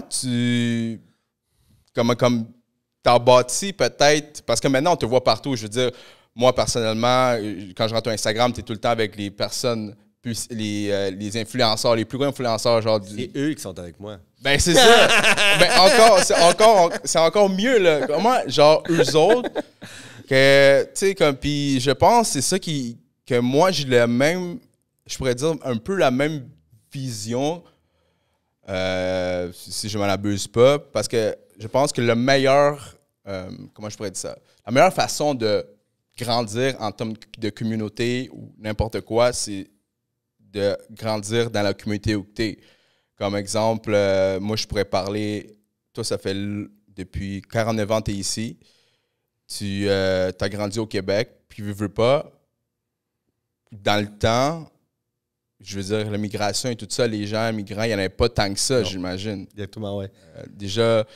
Speaker 1: t'as bâti peut-être, parce que maintenant on te voit partout, je veux dire, moi personnellement, quand je rentre sur Instagram, tu es tout le temps avec les personnes, les influenceurs, les plus gros influenceurs.
Speaker 2: C'est eux qui sont avec moi.
Speaker 1: Ben c'est ça. Ben c'est encore mieux, là. Comment, genre, eux autres, que, tu sais, comme, puis je pense que c'est ça que moi, j'ai le même, je pourrais dire, un peu la même vision, si je m'en abuse pas, parce que je pense que le meilleur, comment je pourrais dire ça, la meilleure façon de grandir en termes de communauté ou n'importe quoi, c'est de grandir dans la communauté où tu es. Comme exemple, moi, je pourrais parler, toi, ça fait depuis 49 ans que tu es ici. Tu as grandi au Québec, puis veux pas, dans le temps, je veux dire, l'immigration et tout ça, les gens immigrants, il n'y en avait pas tant que ça, j'imagine.
Speaker 2: Exactement, oui.
Speaker 1: Déjà,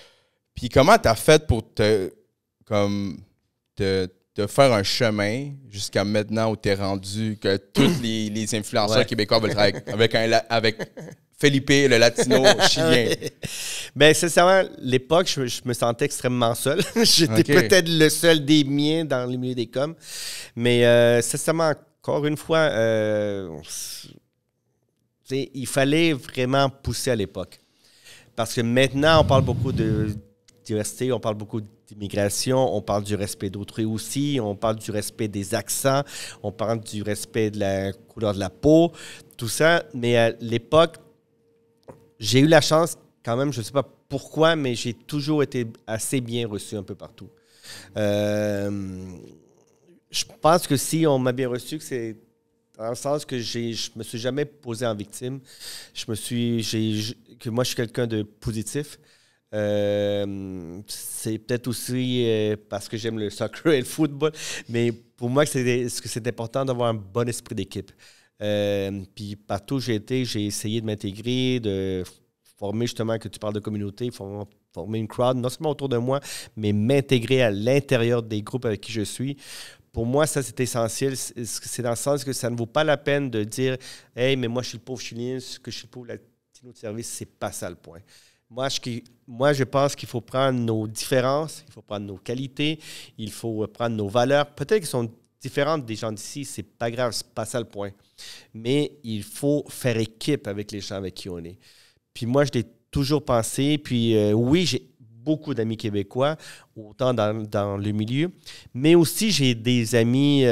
Speaker 1: puis comment tu as fait pour te faire un chemin jusqu'à maintenant où tu es rendu, que tous les influenceurs québécois veulent travailler avec Felipe, le latino chilien?
Speaker 2: Bien, sincèrement, l'époque, je me sentais extrêmement seul. J'étais peut-être le seul des miens dans le milieu des coms. Mais sincèrement, encore une fois, il fallait vraiment pousser à l'époque. Parce que maintenant, on parle beaucoup de diversité, on parle beaucoup d'immigration, on parle du respect d'autrui aussi, on parle du respect des accents, on parle du respect de la couleur de la peau, tout ça. Mais à l'époque, j'ai eu la chance, quand même, je ne sais pas pourquoi, mais j'ai toujours été assez bien reçu un peu partout. Je pense que si on m'a bien reçu, que c'est dans le sens que je me suis jamais posé en victime. Que moi, je suis quelqu'un de positif. C'est peut-être aussi parce que j'aime le soccer et le football, mais pour moi, c'est important d'avoir un bon esprit d'équipe. Puis partout où j'ai été, j'ai essayé de m'intégrer, de former justement, que tu parles de communauté, former une crowd, non seulement autour de moi, mais m'intégrer à l'intérieur des groupes avec qui je suis. Pour moi, ça, c'est essentiel. C'est dans le sens que ça ne vaut pas la peine de dire « Hey, mais moi, je suis le pauvre chilien, que je suis le pauvre latino de service. » C'est pas ça le point. Moi, je pense qu'il faut prendre nos différences, il faut prendre nos qualités, il faut prendre nos valeurs. Peut-être qu'elles sont différentes des gens d'ici, c'est pas grave, c'est pas ça le point. Mais il faut faire équipe avec les gens avec qui on est. Puis moi, je l'ai toujours pensé. Puis oui, j'ai beaucoup d'amis québécois, autant dans le milieu, mais aussi j'ai des amis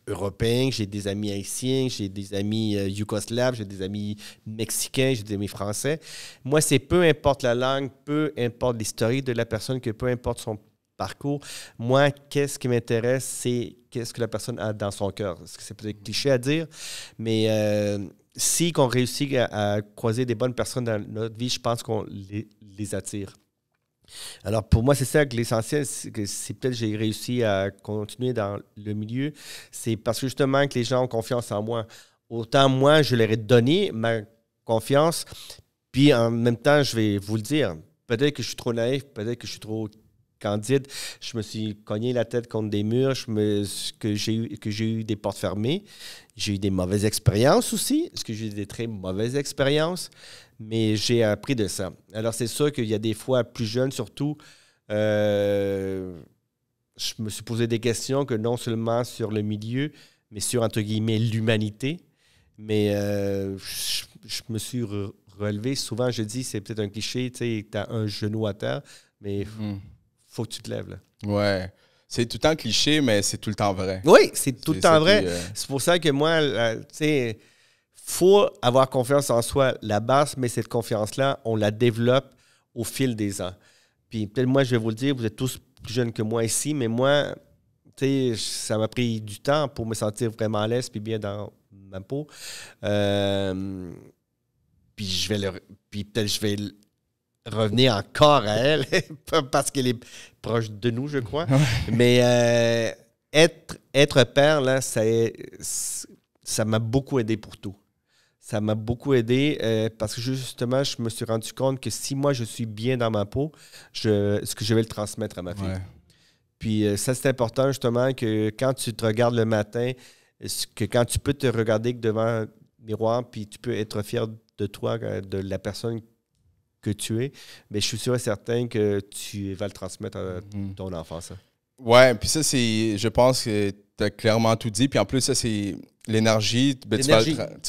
Speaker 2: européens, j'ai des amis haïtiens, j'ai des amis yougoslaves, j'ai des amis mexicains, j'ai des amis français. Moi, c'est peu importe la langue, peu importe l'historique de la personne, que peu importe son parcours. Moi, qu'est-ce qui m'intéresse, c'est qu'est-ce que la personne a dans son cœur. C'est peut-être cliché à dire, mais si on réussit à croiser des bonnes personnes dans notre vie, je pense qu'on les attire. Alors, pour moi, c'est ça que l'essentiel, c'est peut-être que j'ai réussi à continuer dans le milieu. C'est parce que justement que les gens ont confiance en moi. Autant moi, je leur ai donné ma confiance, puis en même temps, je vais vous le dire, peut-être que je suis trop naïf, peut-être que je suis trop candide. Je me suis cogné la tête contre des murs, que j'ai eu des portes fermées. J'ai eu des mauvaises expériences aussi, parce que j'ai eu des très mauvaises expériences, mais j'ai appris de ça. Alors, c'est sûr qu'il y a des fois, plus jeune surtout, je me suis posé des questions que non seulement sur le milieu, mais sur, entre guillemets, l'humanité. Mais je me suis relevé. Souvent, je dis, c'est peut-être un cliché, tu sais, tu as un genou à terre, mais faut que tu te lèves, là.
Speaker 1: Ouais. C'est tout le temps cliché, mais c'est tout le temps vrai.
Speaker 2: Oui, c'est tout le temps vrai. C'est pour ça que moi, tu sais, faut avoir confiance en soi. La base, mais cette confiance-là, on la développe au fil des ans. Puis peut-être moi, je vais vous le dire, vous êtes tous plus jeunes que moi ici, mais moi, tu sais, ça m'a pris du temps pour me sentir vraiment à l'aise puis bien dans ma peau. puis peut-être je vais revenir encore à elle, parce qu'elle est proche de nous, je crois. Mais être père, là, ça m'a beaucoup aidé pour tout. Ça m'a beaucoup aidé parce que justement, je me suis rendu compte que si moi, je suis bien dans ma peau, ce que je vais le transmettre à ma fille.
Speaker 1: Ouais.
Speaker 2: Puis ça, c'est important justement que quand tu te regardes le matin, que quand tu peux te regarder devant un miroir, puis tu peux être fier de toi, de la personne que tu es, mais je suis sûr et certain que tu vas le transmettre à ton enfant, ça.
Speaker 1: Ouais, puis ça, je pense que tu as clairement tout dit. Puis en plus, ça, c'est l'énergie. Ben, tu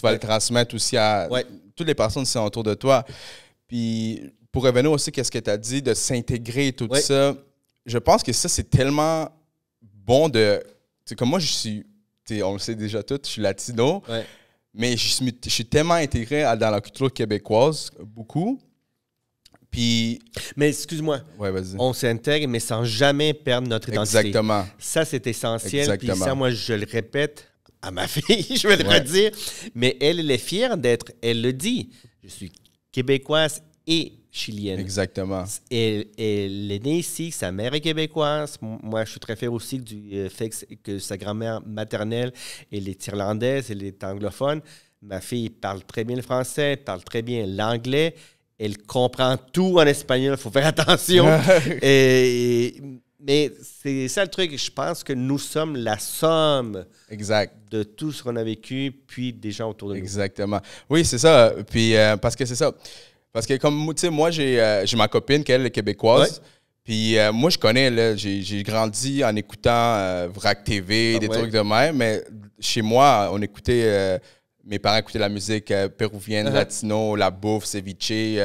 Speaker 1: vas le transmettre aussi à toutes les personnes qui sont autour de toi. Puis pour revenir aussi à ce que tu as dit, de s'intégrer et tout ça, je pense que ça, c'est tellement bon de... Tu sais, comme moi, je suis... On le sait déjà tous, je suis latino.
Speaker 2: Ouais.
Speaker 1: Mais je suis tellement intégré dans la culture québécoise, beaucoup. Puis...
Speaker 2: Mais excuse-moi, on s'intègre, mais sans jamais perdre notre identité.
Speaker 1: Exactement.
Speaker 2: Ça, c'est essentiel.
Speaker 1: Exactement.
Speaker 2: Puis ça, moi, je le répète à ma fille, je vais le redire. Mais elle est fière d'être, elle le dit. Je suis québécoise et chilienne.
Speaker 1: Exactement.
Speaker 2: Elle est née ici, sa mère est québécoise. Moi, je suis très fier aussi du fait que sa grand-mère maternelle, elle est irlandaise, elle est anglophone. Ma fille parle très bien le français, parle très bien l'anglais. Elle comprend tout en espagnol, il faut faire attention. Mais c'est ça le truc, je pense que nous sommes la somme de tout ce qu'on a vécu, puis des gens autour de nous.
Speaker 1: Exactement. Oui, c'est ça. Puis parce que c'est ça. Parce que comme, tu sais, moi, j'ai ma copine qui est québécoise. Ouais. Puis moi, je connais, là, j'ai grandi en écoutant VRAC TV, des trucs de même. Mais chez moi, on écoutait... mes parents écoutaient la musique péruvienne, latino, la bouffe, ceviche,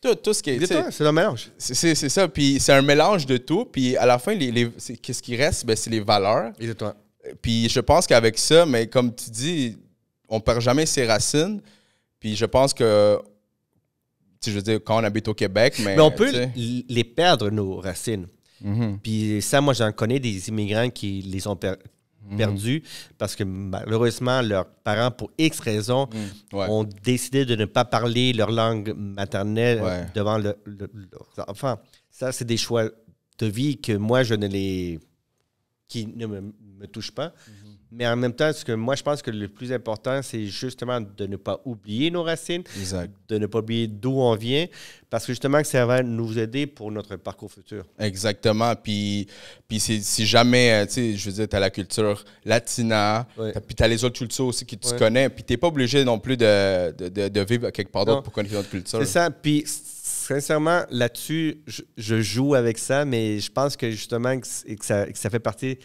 Speaker 1: tout ce qui est...
Speaker 2: C'est un mélange.
Speaker 1: C'est ça. Puis c'est un mélange de tout. Puis à la fin, qu'est-ce qui reste? Ben, c'est les valeurs.
Speaker 2: Exactement.
Speaker 1: Puis je pense qu'avec ça, mais comme tu dis, on ne perd jamais ses racines. Puis je pense que, je veux dire, quand on habite au Québec...
Speaker 2: Mais on peut les perdre, nos racines. Mm-hmm. Puis ça, moi, j'en connais des immigrants qui les ont perdus parce que malheureusement, leurs parents, pour X raisons, ont décidé de ne pas parler leur langue maternelle devant leurs enfants. Ça, c'est des choix de vie que moi, qui ne me touchent pas. Mais en même temps, ce que moi, je pense que le plus important, c'est justement de ne pas oublier nos racines, de ne pas oublier d'où on vient, parce que justement, ça va nous aider pour notre parcours futur.
Speaker 1: Exactement. Puis si jamais, tu sais, je veux dire, tu as la culture latina, puis tu as les autres cultures aussi que tu connais, puis tu n'es pas obligé non plus de vivre quelque part d'autre pour connaître notre culture.
Speaker 2: C'est ça. Puis sincèrement, là-dessus, je joue avec ça, mais je pense que justement, que ça fait partie...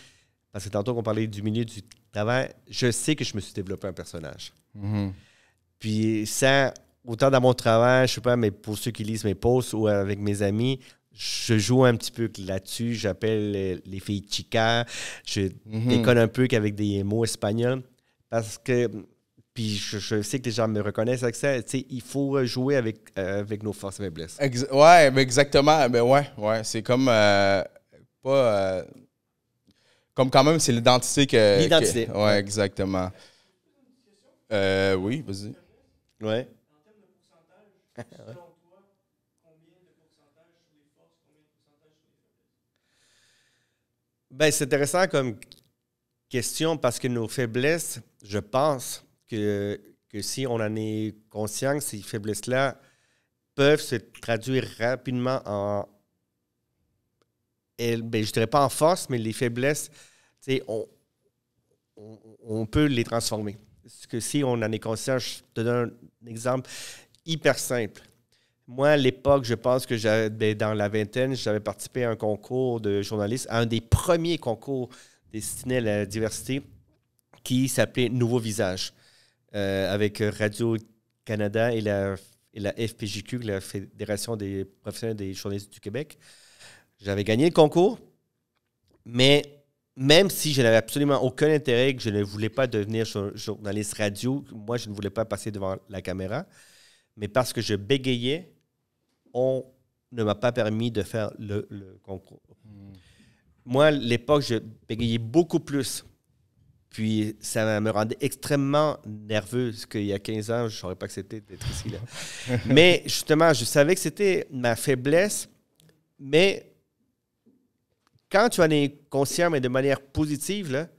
Speaker 2: Parce que tantôt qu'on parlait du milieu du travail, je sais que je me suis développé un personnage. Mm-hmm. Puis ça, autant dans mon travail, je sais pas, mais pour ceux qui lisent mes posts ou avec mes amis, je joue un petit peu là-dessus. J'appelle les filles chicas. Je déconne un peu qu'avec des mots espagnols. Parce que, puis je sais que les gens me reconnaissent avec ça. Tu sais, il faut jouer avec nos forces et faiblesses.
Speaker 1: Ouais, mais exactement. Mais ouais. C'est comme pas... Comme quand même, c'est l'identité que...
Speaker 2: L'identité.
Speaker 1: Ouais, exactement. Oui, vas-y.
Speaker 2: Ouais.
Speaker 3: En termes de pourcentage, selon toi, combien de pourcentage sur les forces, combien de pourcentage sur les faiblesses?
Speaker 2: Ben, c'est intéressant comme question parce que nos faiblesses, je pense que si on en est conscient, ces faiblesses-là peuvent se traduire rapidement en... Ben, je dirais pas en force, mais les faiblesses, on peut les transformer. Parce que si on en est conscient, je te donne un exemple hyper simple. Moi, à l'époque, je pense que dans la vingtaine, j'avais participé à un concours de journaliste, à un des premiers concours destinés à la diversité qui s'appelait Nouveau Visage, avec Radio-Canada et la FPJQ, la Fédération des professionnels des journalistes du Québec. J'avais gagné le concours, mais même si je n'avais absolument aucun intérêt, que je ne voulais pas devenir journaliste radio, moi, je ne voulais pas passer devant la caméra, mais parce que je bégayais, on ne m'a pas permis de faire le concours. Moi, à l'époque, je bégayais beaucoup plus Puis ça me rendait extrêmement nerveux, parce qu'il y a 15 ans, je n'aurais pas accepté d'être ici. Là. Mais justement, je savais que c'était ma faiblesse, mais quand tu en es conscient, mais de manière positive, là, tu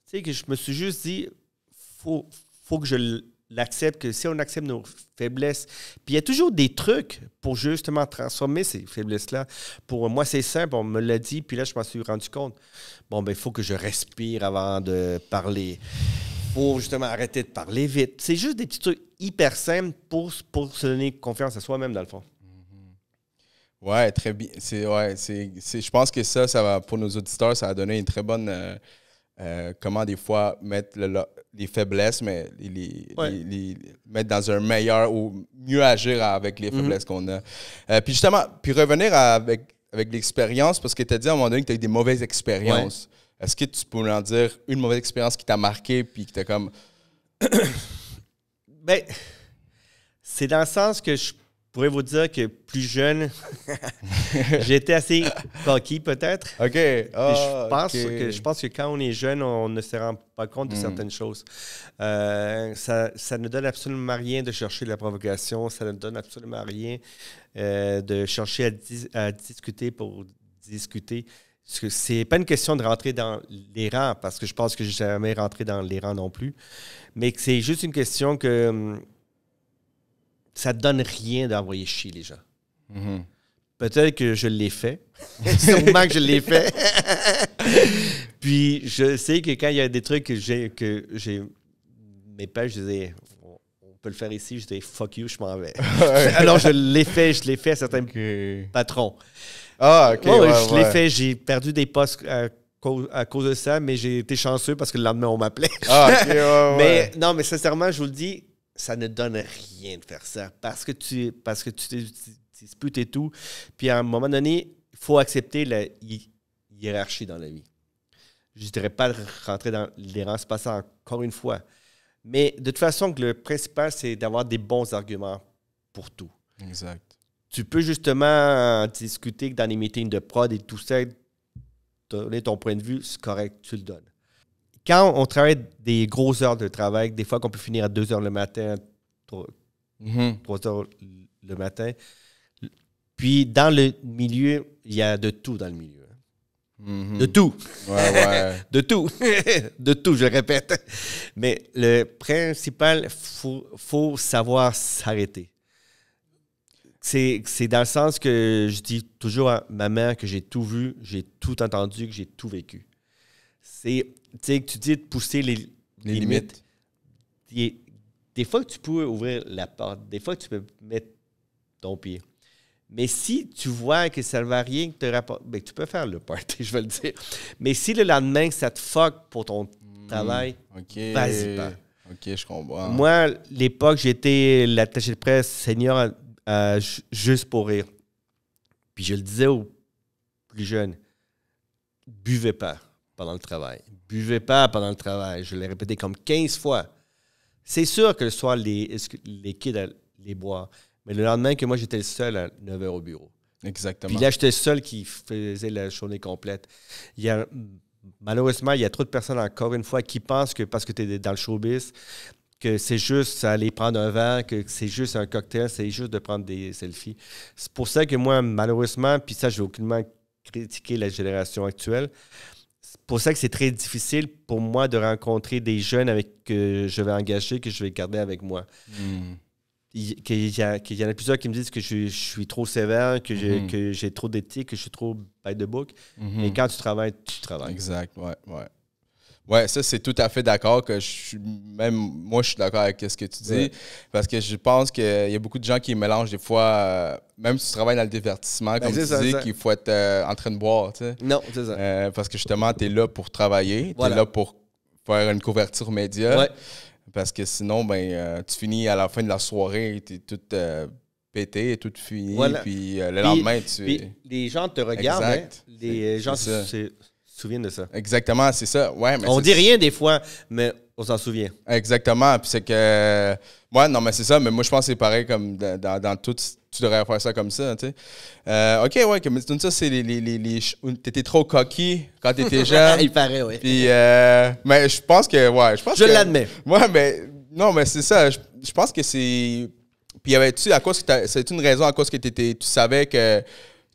Speaker 2: sais, que je me suis juste dit, faut que je l'accepte, que si on accepte nos faiblesses, puis il y a toujours des trucs pour justement transformer ces faiblesses-là. Pour moi, c'est simple, on me l'a dit, puis là, je m'en suis rendu compte. Bon, ben il faut que je respire avant de parler. Il faut justement arrêter de parler vite. C'est juste des petits trucs hyper simples pour se donner confiance à soi-même, dans le fond.
Speaker 1: Ouais, très bien. Je pense que ça va, pour nos auditeurs, ça a donné une très bonne... comment des fois mettre les faiblesses, mais les mettre dans un meilleur ou mieux agir avec les faiblesses qu'on a. Puis justement, revenir avec l'expérience, parce que tu as dit à un moment donné que tu as eu des mauvaises expériences. Ouais. Est-ce que tu peux nous en dire une mauvaise expérience qui t'a marqué puis qui t'a comme...
Speaker 2: Ben, c'est dans le sens que je pourrais vous dire que plus jeune, j'étais assez coquille peut-être.
Speaker 1: OK.
Speaker 2: Je pense que quand on est jeune, on ne se rend pas compte de certaines choses. Ça ne donne absolument rien de chercher la provocation. Ça ne donne absolument rien de chercher à discuter pour discuter. C'est pas une question de rentrer dans les rangs, parce que je pense que je n'ai jamais rentré dans les rangs non plus. Mais c'est juste une question que... ça ne donne rien d'envoyer chier les gens. Mm-hmm. Peut-être que je l'ai fait. Sûrement que je l'ai fait. Puis, je sais que quand il y a des trucs que j'ai mes pages, je disais, on peut le faire ici. Je disais, fuck you, je m'en vais. Alors, je l'ai fait à certains patrons.
Speaker 1: Ah, OK.
Speaker 2: Je l'ai fait. J'ai perdu des postes à cause de ça, mais j'ai été chanceux parce que le lendemain, on m'appelait. Ah, OK, mais non, mais sincèrement, je vous le dis, ça ne donne rien de faire ça parce que tu disputes et tout. Puis à un moment donné, il faut accepter la hiérarchie dans la vie. Je ne dirais pas de rentrer dans les rangs, c'est pas ça encore une fois. Mais de toute façon, le principal, c'est d'avoir des bons arguments pour tout.
Speaker 1: Exact.
Speaker 2: Tu peux justement discuter dans les meetings de prod et tout ça, donner ton point de vue, c'est correct, tu le donnes. Quand on travaille des grosses heures de travail, des fois qu'on peut finir à 2 heures le matin, 3 heures le matin. Puis dans le milieu, il y a de tout dans le milieu. Mm-hmm. De tout.
Speaker 1: Ouais.
Speaker 2: De tout. De tout, je le répète. Mais le principal, faut savoir s'arrêter. C'est dans le sens que je dis toujours à ma mère que j'ai tout vu, j'ai tout entendu, que j'ai tout vécu. C'est, tu sais, tu dis de pousser les limites. Des fois que tu peux ouvrir la porte, des fois que tu peux mettre ton pied. Mais si tu vois que ça ne va rien que te rapporter, ben, tu peux faire le party, je vais le dire. Mais si le lendemain, ça te fuck pour ton travail, vas-y pas.
Speaker 1: OK, je comprends.
Speaker 2: Moi, l'époque, j'étais l'attaché de presse senior juste pour rire. Puis je le disais aux plus jeunes, buvez pas pendant le travail. Buvez pas pendant le travail. Je l'ai répété comme 15 fois. C'est sûr que le soir, les kids allaient boire. Mais le lendemain, que moi, j'étais le seul à 9 h au bureau.
Speaker 1: Exactement.
Speaker 2: Puis là, j'étais le seul qui faisait la journée complète. Malheureusement, il y a trop de personnes, encore une fois, qui pensent que parce que tu es dans le showbiz, que c'est juste aller prendre un verre, que c'est juste un cocktail, c'est juste de prendre des selfies. C'est pour ça que moi, malheureusement, puis ça, je vais aucunement critiquer la génération actuelle, c'est pour ça que c'est très difficile pour moi de rencontrer des jeunes que je vais engager, que je vais garder avec moi. Qu'il y en a plusieurs qui me disent que je suis trop sévère, que j'ai trop d'éthique, que je suis trop by the book. Mais quand tu travailles, tu travailles.
Speaker 1: Exact, ouais. Ouais, ça, c'est tout à fait d'accord. Moi, je suis d'accord avec ce que tu dis. Ouais. Parce que je pense qu'il y a beaucoup de gens qui mélangent des fois, même si tu travailles dans le divertissement, comme tu dis, qu'il faut être en train de boire. Tu sais.
Speaker 2: Non, c'est ça.
Speaker 1: Parce que justement, tu es là pour travailler.
Speaker 2: Voilà.
Speaker 1: Tu es là pour faire une couverture média.
Speaker 2: Ouais.
Speaker 1: Parce que sinon, tu finis à la fin de la soirée, tu es tout pété, tout fini.
Speaker 2: Voilà.
Speaker 1: Puis le lendemain,
Speaker 2: les gens te regardent.
Speaker 1: Exact.
Speaker 2: Hein? Les gens se souviennent de ça.
Speaker 1: Exactement, c'est ça. Ouais, mais
Speaker 2: on dit rien des fois, mais on s'en souvient.
Speaker 1: Exactement. Puis c'est que... Ouais, non, mais c'est ça. Mais moi, je pense que c'est pareil comme dans toute tu devrais faire ça comme ça, tu sais. OK, ouais, mais ça, c'est t'étais trop coquille quand t'étais jeune.
Speaker 2: Il paraît, oui.
Speaker 1: Puis, mais je pense que, ouais,
Speaker 2: Je l'admets.
Speaker 1: Ouais, mais, non, mais c'est ça. Je pense que c'est... Puis, y avait-tu, à cause que c'est une raison à cause que tu savais que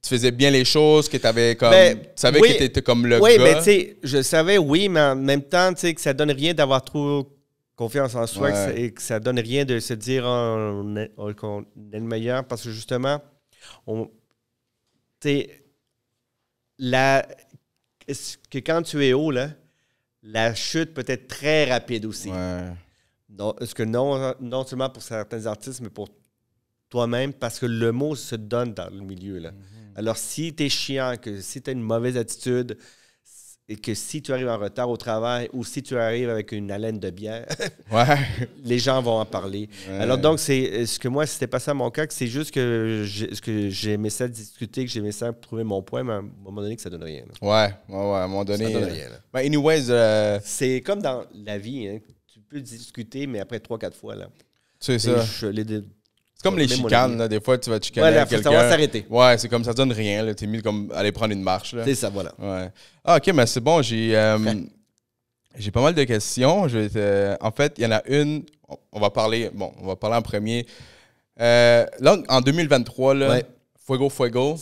Speaker 1: tu faisais bien les choses, que t'avais comme...
Speaker 2: Ben,
Speaker 1: tu savais
Speaker 2: oui,
Speaker 1: que t'étais comme le
Speaker 2: oui,
Speaker 1: gars.
Speaker 2: mais tu sais, je savais, oui, mais en même temps, tu sais, que ça donne rien d'avoir trop confiance en soi et que ça donne rien de se dire qu'on est le meilleur parce que justement, tu sais, que quand tu es haut, là, la chute peut être très rapide aussi.
Speaker 1: Ouais.
Speaker 2: Est-ce que non seulement pour certains artistes, mais pour toi-même, parce que le mot se donne dans le milieu. Là. Alors, si tu es chiant, que si tu as une mauvaise attitude, et que si tu arrives en retard au travail ou si tu arrives avec une haleine de bière, les gens vont en parler. Ouais. Alors donc, ce que moi, c'était pas ça mon cas, c'est juste que j'aimais ça discuter, que j'aimais ça trouver mon point, mais à un moment donné, que ça donne rien. Là.
Speaker 1: Ouais, à un moment donné.
Speaker 2: Ça donne rien. Là.
Speaker 1: Ben, anyways...
Speaker 2: C'est comme dans la vie, hein. Tu peux discuter, mais après 3-4 fois, là.
Speaker 1: C'est ça. C'est comme les chicanes, là. Des fois, tu vas te chicaner avec quelqu'un.
Speaker 2: Ça va s'arrêter.
Speaker 1: Ouais, c'est comme ça donne rien, là. T'es mis comme aller prendre une marche, là.
Speaker 2: C'est ça, voilà.
Speaker 1: Ouais. Ah, OK, mais c'est bon. J'ai pas mal de questions. En fait, il y en a une. On va parler en premier. Là, en 2023, là, Fuego.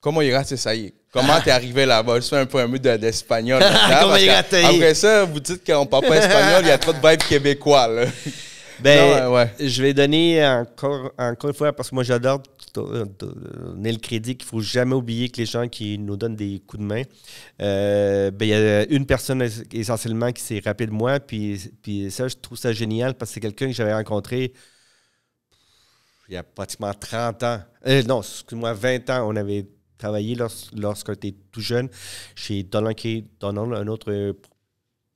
Speaker 1: Comment gracias ahí? Comment t'es arrivé là-bas? Je fais un peu un mot d'espagnol.
Speaker 2: Comment
Speaker 1: après ça, vous dites qu'on parle pas espagnol, il y a trop de vibes québécois, là.
Speaker 2: Ben, je vais donner encore une fois, parce que moi, j'adore donner le crédit qu'il ne faut jamais oublier que les gens qui nous donnent des coups de main, il y a une personne essentiellement qui s'est rappelée de moi, puis ça, je trouve ça génial parce que c'est quelqu'un que j'avais rencontré il y a pratiquement 30 ans. Non, excuse-moi, 20 ans. On avait travaillé lorsqu'on était tout jeune chez Donald, un autre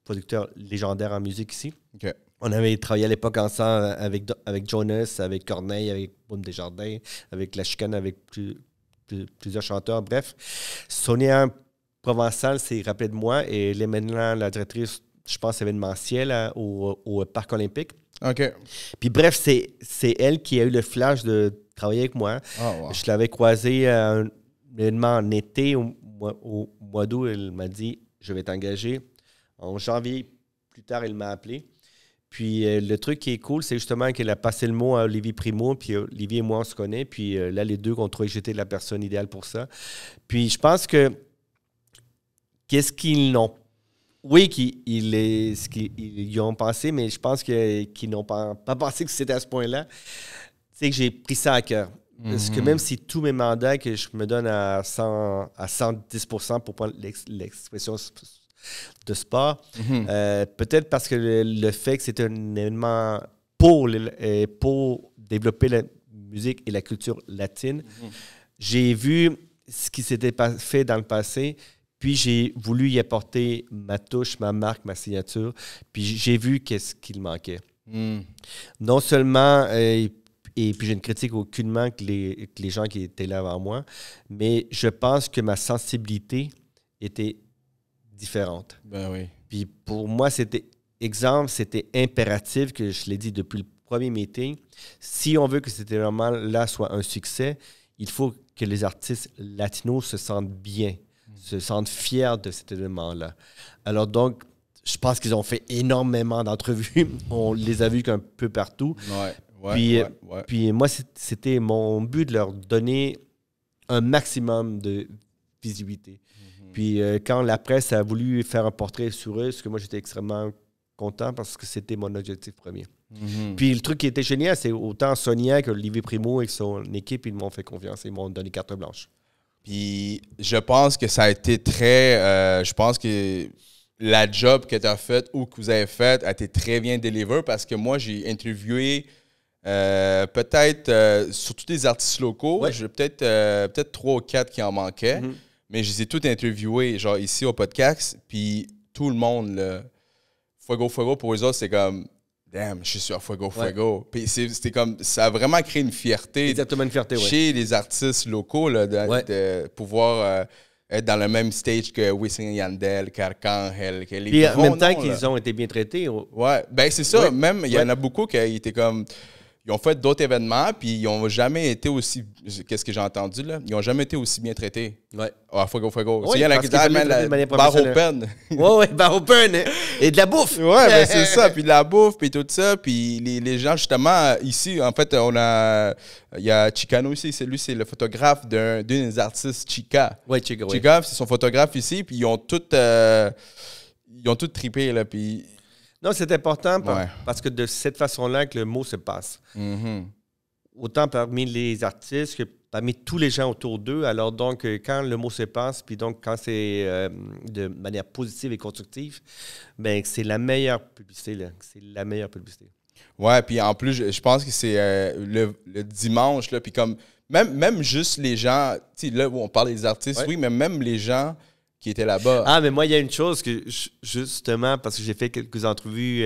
Speaker 2: producteur légendaire en musique ici.
Speaker 1: OK.
Speaker 2: On avait travaillé à l'époque ensemble avec Jonas, avec Corneille, avec Boom Desjardins, avec La Chicane, avec plusieurs chanteurs. Bref, Sonia Provençal s'est rappelée de moi et elle est maintenant la directrice, je pense, événementielle au Parc olympique.
Speaker 1: OK.
Speaker 2: Puis bref, c'est elle qui a eu le flash de travailler avec moi.
Speaker 1: Oh, wow.
Speaker 2: Je l'avais croisée à un événement en été, au mois d'août. Elle m'a dit « Je vais t'engager ». En janvier, plus tard, elle m'a appelé. Puis le truc qui est cool, c'est justement qu'elle a passé le mot à Olivier Primo, puis Olivier et moi, on se connaît. Puis là, les deux ont trouvé que j'étais la personne idéale pour ça. Puis je pense que qu'est-ce qu'ils n'ont... Oui, qu'ils ont pensé, mais je pense qu'ils n'ont pas pensé que c'était à ce point-là. C'est que j'ai pris ça à cœur. Parce que même si tous mes mandats, que je me donne à 110% pour prendre l'expression de sport, peut-être parce que le fait que c'est un événement pour développer la musique et la culture latine, j'ai vu ce qui s'était fait dans le passé, puis j'ai voulu y apporter ma touche, ma marque, ma signature, puis j'ai vu qu'est-ce qu'il manquait. Non seulement... Et puis, je ne critique aucunement que les gens qui étaient là avant moi, mais je pense que ma sensibilité était différente.
Speaker 1: Ben oui.
Speaker 2: Puis pour moi, c'était impératif, que je l'ai dit depuis le premier meeting. Si on veut que cet événement-là soit un succès, il faut que les artistes latinos se sentent bien, se sentent fiers de cet événement-là. Alors donc, je pense qu'ils ont fait énormément d'entrevues. On les a vus un peu partout. Puis moi, c'était mon but de leur donner un maximum de visibilité. Puis quand la presse a voulu faire un portrait sur eux, ce que moi, j'étais extrêmement content parce que c'était mon objectif premier. Puis le truc qui était génial, c'est autant Sonia que Olivier Primo et son équipe, ils m'ont fait confiance et ils m'ont donné carte blanche.
Speaker 1: Puis je pense que ça a été très... je pense que la job que tu as faite ou que vous avez faite a été très bien délivrée parce que moi, j'ai interviewé... peut-être surtout des artistes locaux.
Speaker 2: Ouais.
Speaker 1: J'ai peut-être 3 ou 4 qui en manquaient, mais je les ai tous interviewés, genre ici au podcast, puis tout le monde, là, Fuego, pour eux autres, c'est comme, damn, je suis sur Fuego. Puis c'était comme, ça a vraiment créé une fierté.
Speaker 2: Exactement, une fierté,
Speaker 1: chez les artistes locaux, là, de pouvoir être dans le même stage que Wisin Yandel, Arcángel, que les
Speaker 2: puis en même temps
Speaker 1: noms,
Speaker 2: qu'ils ont été bien traités.
Speaker 1: Ouais, ben c'est ça. Même, il y en a beaucoup qui étaient comme... ils ont fait d'autres événements, puis ils n'ont jamais été aussi. Qu'est-ce que j'ai entendu, là? Ils n'ont jamais été aussi bien traités.
Speaker 2: Ouais.
Speaker 1: Ah, Fuego.
Speaker 2: Oui,
Speaker 1: Il y en a
Speaker 2: parce
Speaker 1: qui
Speaker 2: qu'ils
Speaker 1: disent,
Speaker 2: veulent
Speaker 1: man,
Speaker 2: les traiter de manière
Speaker 1: bar
Speaker 2: professionnelle.
Speaker 1: open.
Speaker 2: Ouais, bar open. Hein. Et de la bouffe.
Speaker 1: Ouais, ben c'est ça. Puis de la bouffe, puis tout ça. Puis les gens, justement, ici, en fait, il y a Chicano ici. C'est le photographe d'un des artistes Chica.
Speaker 2: Ouais, Chica, ouais.
Speaker 1: Chica, c'est son photographe ici. Puis ils ont tout trippé, là. Puis.
Speaker 2: Non, c'est important
Speaker 1: Ouais.
Speaker 2: parce que de cette façon-là que le mot se passe.
Speaker 1: Mhm.
Speaker 2: Autant parmi les artistes que parmi tous les gens autour d'eux. Alors donc, quand le mot se passe, puis donc quand c'est de manière positive et constructive, ben c'est la meilleure publicité, là. C'est la meilleure publicité.
Speaker 1: Ouais, puis en plus, je pense que c'est le dimanche, là, puis comme, même juste les gens, tu sais, là où on parle des artistes,
Speaker 2: Ouais.
Speaker 1: oui, mais même les gens qui étaient là-bas.
Speaker 2: Ah, mais moi, il y a une chose que, justement, parce que j'ai fait quelques entrevues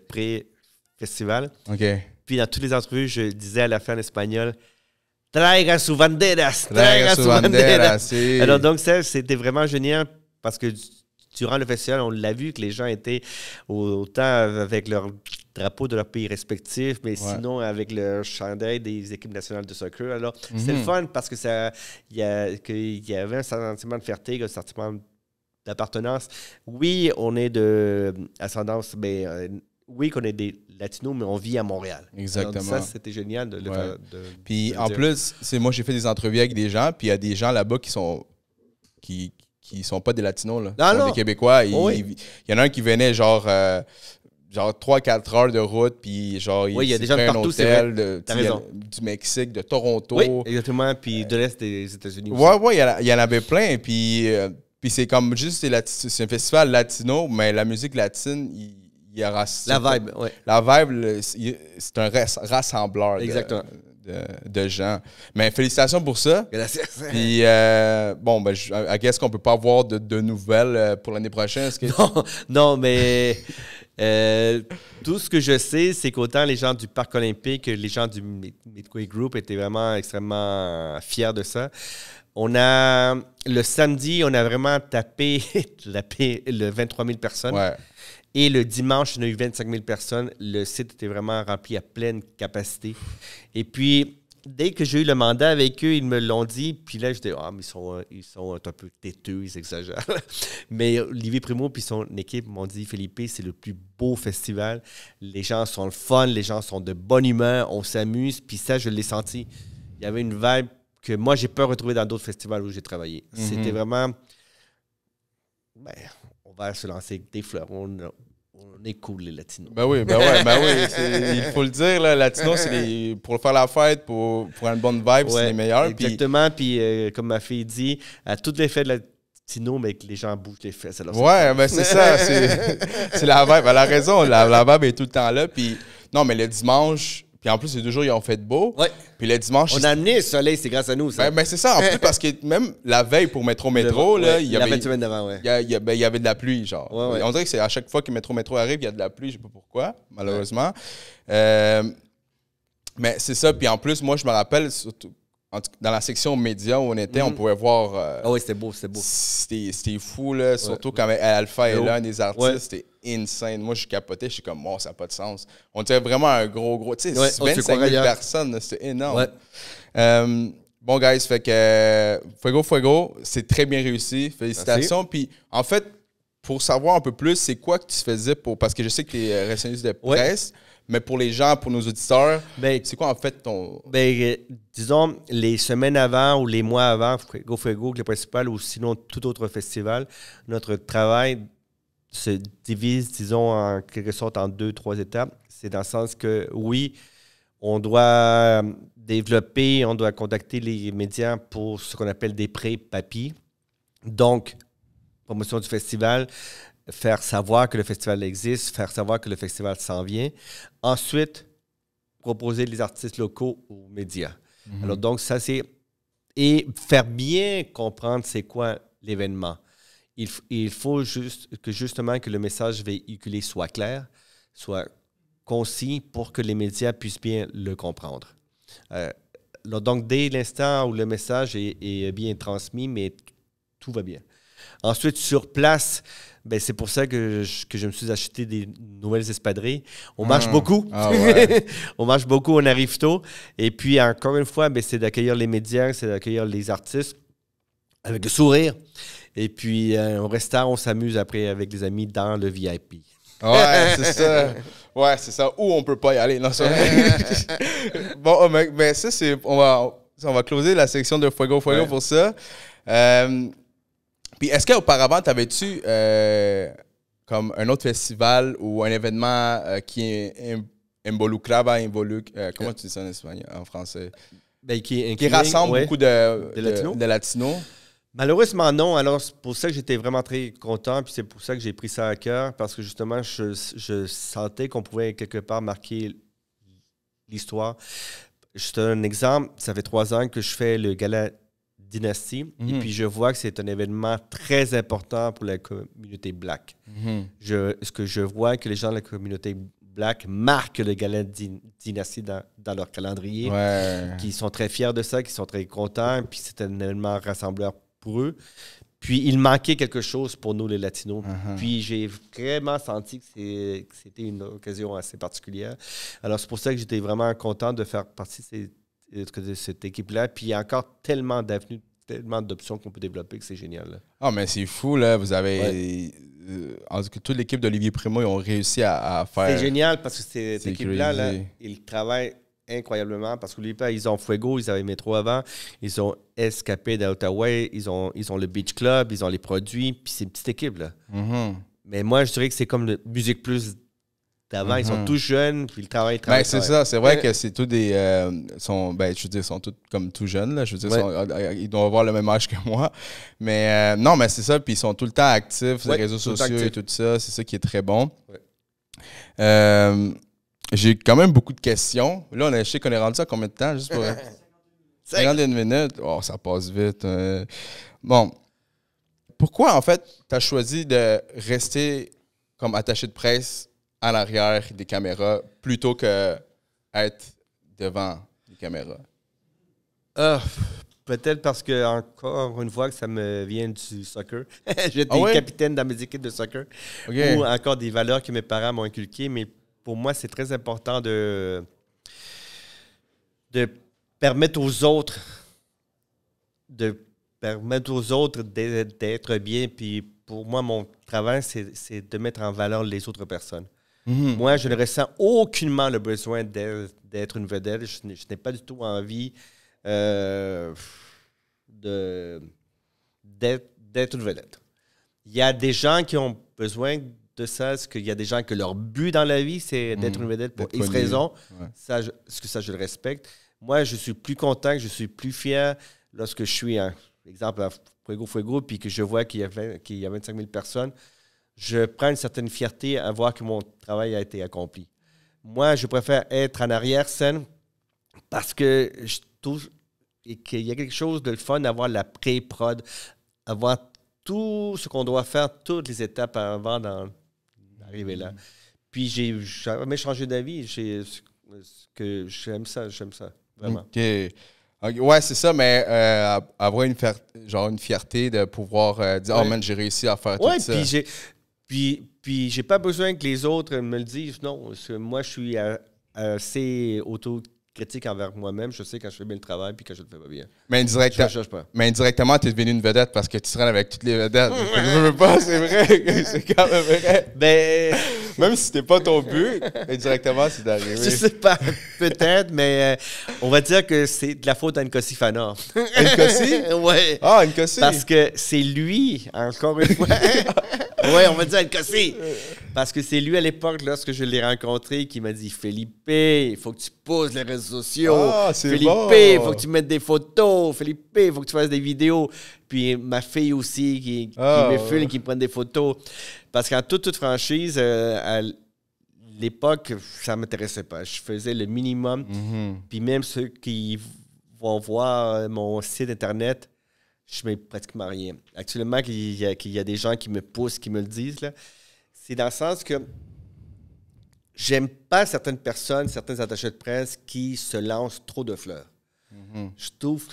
Speaker 2: pré-festival,
Speaker 1: OK.
Speaker 2: puis dans toutes les entrevues, je disais à la fin en espagnol, « Traiga su banderas! Traiga su banderas! »
Speaker 1: c'est...
Speaker 2: Alors donc, ça, c'était vraiment génial parce que durant le festival, on l'a vu que les gens étaient autant avec leur drapeau de leur pays respectif, mais sinon avec leur chandail des équipes nationales de soccer. Alors, c'était le fun parce que il y avait un sentiment de fierté, un sentiment d'appartenance. Oui, on est de ascendance, mais oui, qu'on est des Latinos, mais on vit à Montréal.
Speaker 1: Exactement.
Speaker 2: Alors, ça, c'était génial de le faire.
Speaker 1: Puis en plus, moi, j'ai fait des entrevues avec des gens, puis il y a des gens là-bas qui sont pas des Latinos, là. Qui sont des Québécois. Il y en a un qui venait genre 3-4 heures de route, puis genre,
Speaker 2: il y a des gens de
Speaker 1: pris un
Speaker 2: partout, c'est
Speaker 1: hôtel
Speaker 2: vrai.
Speaker 1: du Mexique, de Toronto.
Speaker 2: Oui, exactement, puis de l'Est des États-Unis aussi.
Speaker 1: Ouais, il y en avait plein, puis c'est comme juste, c'est un festival latino, mais la musique latine, il y a
Speaker 2: la vibe, oui.
Speaker 1: La vibe, c'est un rassembleur de gens. Mais félicitations pour ça.
Speaker 2: Gracias.
Speaker 1: Puis, bon, ben, qu'est-ce qu'on peut pas avoir de nouvelles pour l'année prochaine?
Speaker 2: Non, mais tout ce que je sais, c'est qu'autant les gens du Parc olympique que les gens du Midway Group étaient vraiment extrêmement fiers de ça. Le samedi, on a vraiment tapé le 23 000 personnes.
Speaker 1: Ouais.
Speaker 2: Et le dimanche, on a eu 25 000 personnes. Le site était vraiment rempli à pleine capacité. Et puis, dès que j'ai eu le mandat avec eux, ils me l'ont dit. Puis là, j'étais, mais ils sont un peu têteux, ils exagèrent. Mais Olivier Primo et son équipe m'ont dit, Philippe, c'est le plus beau festival. Les gens sont le fun, les gens sont de bonne humeur, on s'amuse. Puis ça, je l'ai senti. Il y avait une vibe que moi, j'ai pas retrouvée dans d'autres festivals où j'ai travaillé. C'était vraiment... on va se lancer avec des fleurs. On est cool, les Latinos.
Speaker 1: Ben oui. Il faut le dire, là, Latinos, pour faire la fête, pour une bonne vibe, c'est les meilleurs.
Speaker 2: Exactement. Puis, comme ma fille dit, à toutes les fêtes latinos, mais que les gens bougent les fesses. Alors,
Speaker 1: ben c'est ça. C'est la vibe. Elle a raison. La vibe est tout le temps là. Puis, non, mais le dimanche... Puis en plus, les 2 jours, ils ont fait beau.
Speaker 2: Ouais.
Speaker 1: Puis le dimanche...
Speaker 2: On a amené le soleil, c'est grâce à nous, ça.
Speaker 1: Ben c'est ça. En plus, parce que même la veille pour Métro, là, il y avait...
Speaker 2: La semaine d'avant, ouais.
Speaker 1: Il y avait de la pluie, genre.
Speaker 2: Ouais.
Speaker 1: On dirait que c'est à chaque fois que Métro arrive, il y a de la pluie. Je sais pas pourquoi, malheureusement. Mais c'est ça. Puis en plus, moi, je me rappelle, surtout, dans la section médias où on était, on pouvait voir...
Speaker 2: oui, c'était beau.
Speaker 1: C'était fou, là. Surtout quand Alpha est là, un des artistes. C'était insane. Moi, je capotais. Je suis comme, ça n'a pas de sens. On dirait vraiment un gros... Tu sais, 25 000 personnes, c'était énorme. Ouais. Bon, guys, fait que Fuego, c'est très bien réussi. Félicitations.
Speaker 2: Merci.
Speaker 1: Puis, en fait, pour savoir un peu plus, c'est quoi que tu faisais parce que je sais que tu es réceptionniste de presse, mais pour les gens, pour nos auditeurs, c'est quoi en fait ton...
Speaker 2: Disons, les semaines avant ou les mois avant, Fuego, le principal, ou sinon tout autre festival, notre travail se divise, disons, en quelque sorte en 2-3 étapes. C'est dans le sens que, oui, on doit développer, on doit contacter les médias pour ce qu'on appelle des pré-papiers. Donc, promotion du festival, faire savoir que le festival existe, faire savoir que le festival s'en vient. Ensuite, proposer les artistes locaux aux médias. Alors donc, ça c'est... Et faire bien comprendre c'est quoi l'événement. Il faut justement que le message véhiculé soit clair, soit concis pour que les médias puissent bien le comprendre. Donc, dès l'instant où le message est bien transmis, mais tout va bien. Ensuite, sur place, ben, c'est pour ça que je me suis acheté des nouvelles espadrilles. On marche beaucoup.
Speaker 1: Ah ouais.
Speaker 2: On marche beaucoup, on arrive tôt. Et puis, encore une fois, ben, c'est d'accueillir les médias, c'est d'accueillir les artistes avec le sourire. Et puis, au restaurant, on s'amuse après avec les amis dans le VIP.
Speaker 1: Ouais, c'est ça. Ouais, c'est ça. Ou on peut pas y aller. Non, ça... Bon, mais ça, c'est... On va closer la section de Fuego pour ça. Puis, est-ce qu'auparavant, t'avais-tu comme un autre festival ou un événement qui involucraba, comment tu dis ça en espagnol, en français?
Speaker 2: Ben, qui
Speaker 1: Rassemble beaucoup de latinos?
Speaker 2: Malheureusement, non. Alors, c'est pour ça que j'étais vraiment très content, puis c'est pour ça que j'ai pris ça à cœur, parce que justement, je sentais qu'on pouvait quelque part marquer l'histoire. Je te donne un exemple. Ça fait 3 ans que je fais le Gala Dynastie, et puis je vois que c'est un événement très important pour la communauté Black. Ce que je vois, que les gens de la communauté Black marquent le Gala Dynastie dans leur calendrier, qui sont très fiers de ça, qui sont très contents, puis c'est un événement rassembleur pour eux. Puis, il manquait quelque chose pour nous, les Latinos. Puis, j'ai vraiment senti que c'était une occasion assez particulière. Alors, c'est pour ça que j'étais vraiment content de faire partie de cette équipe-là. Puis, il y a encore tellement d'avenues, tellement d'options qu'on peut développer que c'est génial. Là.
Speaker 1: Ah, mais c'est fou, là. Vous avez... en tout cas, toute l'équipe d'Olivier Primo, ils ont réussi à faire...
Speaker 2: C'est génial parce que cette équipe-là, là, ils travaillent incroyablement parce que ils ont Fuego, ils avaient Métro avant, ils ont Escapé d'Ottawa, ils ont le Beach Club, ils ont les produits, puis c'est une petite équipe, là. Mais moi, je dirais que c'est comme le Musique Plus d'avant, ils sont tous jeunes, puis ils travaillent.
Speaker 1: Ben, c'est ça, c'est vrai que c'est tous des... je veux dire, ils sont tous comme tout jeunes, là. Je veux dire, ils doivent avoir le même âge que moi. Mais non, mais c'est ça, puis ils sont tout le temps actifs sur les réseaux sociaux et tout ça, c'est ça qui est très bon. J'ai quand même beaucoup de questions. Là, je sais qu'on est rendu à combien de temps? Juste pour 51 minutes. Oh, ça passe vite. Bon. Pourquoi, en fait, tu as choisi de rester comme attaché de presse à l'arrière des caméras plutôt que être devant les caméras?
Speaker 2: Peut-être parce que, encore une fois, que ça me vient du soccer. J'étais capitaine dans mes équipes de soccer. Ou encore des valeurs que mes parents m'ont inculquées, mais pour moi, c'est très important de permettre aux autres d'être bien. Puis pour moi, mon travail, c'est de mettre en valeur les autres personnes. Moi, je ne ressens aucunement le besoin d'être une vedette. Je n'ai pas du tout envie d'être une vedette. Il y a des gens qui ont besoin de ça, parce qu'il y a des gens que leur but dans la vie, c'est d'être une vedette pour X raisons. Ça, je le respecte. Moi, je suis plus content, je suis plus fier lorsque je suis, exemple, à Fuego, puis que je vois qu'il y a 25 000 personnes. Je prends une certaine fierté à voir que mon travail a été accompli. Moi, je préfère être en arrière-scène parce que je trouve qu'il y a quelque chose de le fun d'avoir la pré-prod, avoir tout ce qu'on doit faire, toutes les étapes avant d'arriver là. Puis, j'ai jamais changé d'avis. J'aime ça, vraiment.
Speaker 1: OK. Ouais, c'est ça, mais avoir une fierté de pouvoir dire « Oh man, j'ai réussi à faire tout ça. »
Speaker 2: Puis j'ai pas besoin que les autres me le disent. Non, moi, je suis assez autocritique envers moi-même. Je sais quand je fais bien le travail puis quand je le fais pas bien.
Speaker 1: Mais indirectement, tu es devenu une vedette parce que tu traînes avec toutes les vedettes. Je veux pas, c'est vrai. C'est quand même vrai.
Speaker 2: Ben...
Speaker 1: Même si c'était pas ton but, indirectement, c'est d'arriver.
Speaker 2: Je sais pas, peut-être, mais on va dire que c'est de la faute à Nkosi Fana.
Speaker 1: Nkosi?
Speaker 2: Oui.
Speaker 1: Ah, Nkosi.
Speaker 2: Parce que c'est lui, encore une fois. Oui, on va dire Nkosi. Parce que c'est lui, à l'époque, lorsque je l'ai rencontré, qui m'a dit « Felipe, il faut que tu poses les réseaux sociaux. Felipe, il faut que tu mettes des photos. Felipe, il faut que tu fasses des vidéos. » Puis ma fille aussi, qui me filme, qui me prend des photos. Parce qu'en toute franchise, à l'époque, ça ne m'intéressait pas. Je faisais le minimum. Puis même ceux qui vont voir mon site Internet, je ne mets pratiquement rien. Actuellement, il y a des gens qui me poussent, qui me le disent. Là. C'est dans le sens que j'aime pas certaines personnes, certains attachés de presse qui se lancent trop de fleurs. Je trouve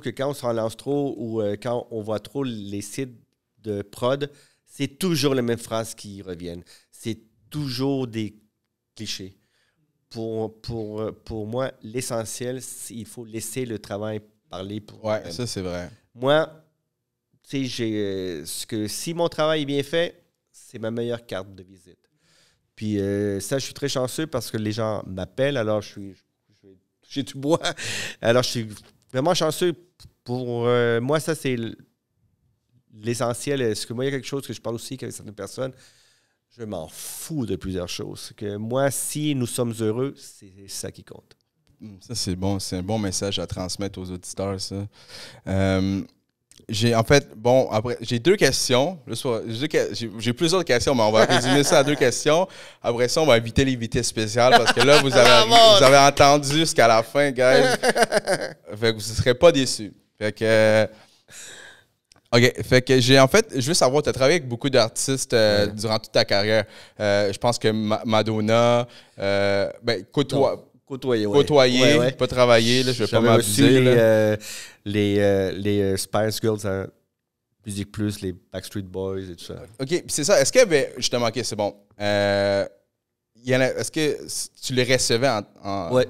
Speaker 2: que quand on s'en lance trop ou quand on voit trop les sites de prod, c'est toujours les mêmes phrases qui reviennent. C'est toujours des clichés. Pour moi, l'essentiel, il faut laisser le travail parler pour
Speaker 1: Ouais,
Speaker 2: lui-même.
Speaker 1: ça, c'est vrai.
Speaker 2: Moi, tu sais, si mon travail est bien fait, c'est ma meilleure carte de visite. Puis ça, je suis très chanceux parce que les gens m'appellent, alors je vais toucher du bois. Alors, je suis vraiment chanceux. Pour moi, ça, c'est l'essentiel. Est-ce que moi, il y a quelque chose que je parle aussi avec certaines personnes? Je m'en fous de plusieurs choses. Que moi, si nous sommes heureux, c'est ça qui compte.
Speaker 1: Ça, c'est bon. C'est un bon message à transmettre aux auditeurs, ça. J'ai deux questions. J'ai plusieurs questions, mais on va résumer ça à 2 questions. Après ça, on va éviter les vitesses spéciales parce que là, vous avez entendu jusqu'à la fin, guys. Fait que vous ne serez pas déçus. Fait que... OK. Fait que je veux savoir, tu as travaillé avec beaucoup d'artistes durant toute ta carrière. Je pense que Madonna, côtoyer, pas travailler, là, je vais pas m'abuser.
Speaker 2: Les Spice Girls à Musique Plus, les Backstreet Boys et tout ça.
Speaker 1: OK, puis c'est ça. Est-ce qu'il y avait, justement, OK, c'est bon. Est-ce que tu les recevais en
Speaker 2: Ouais.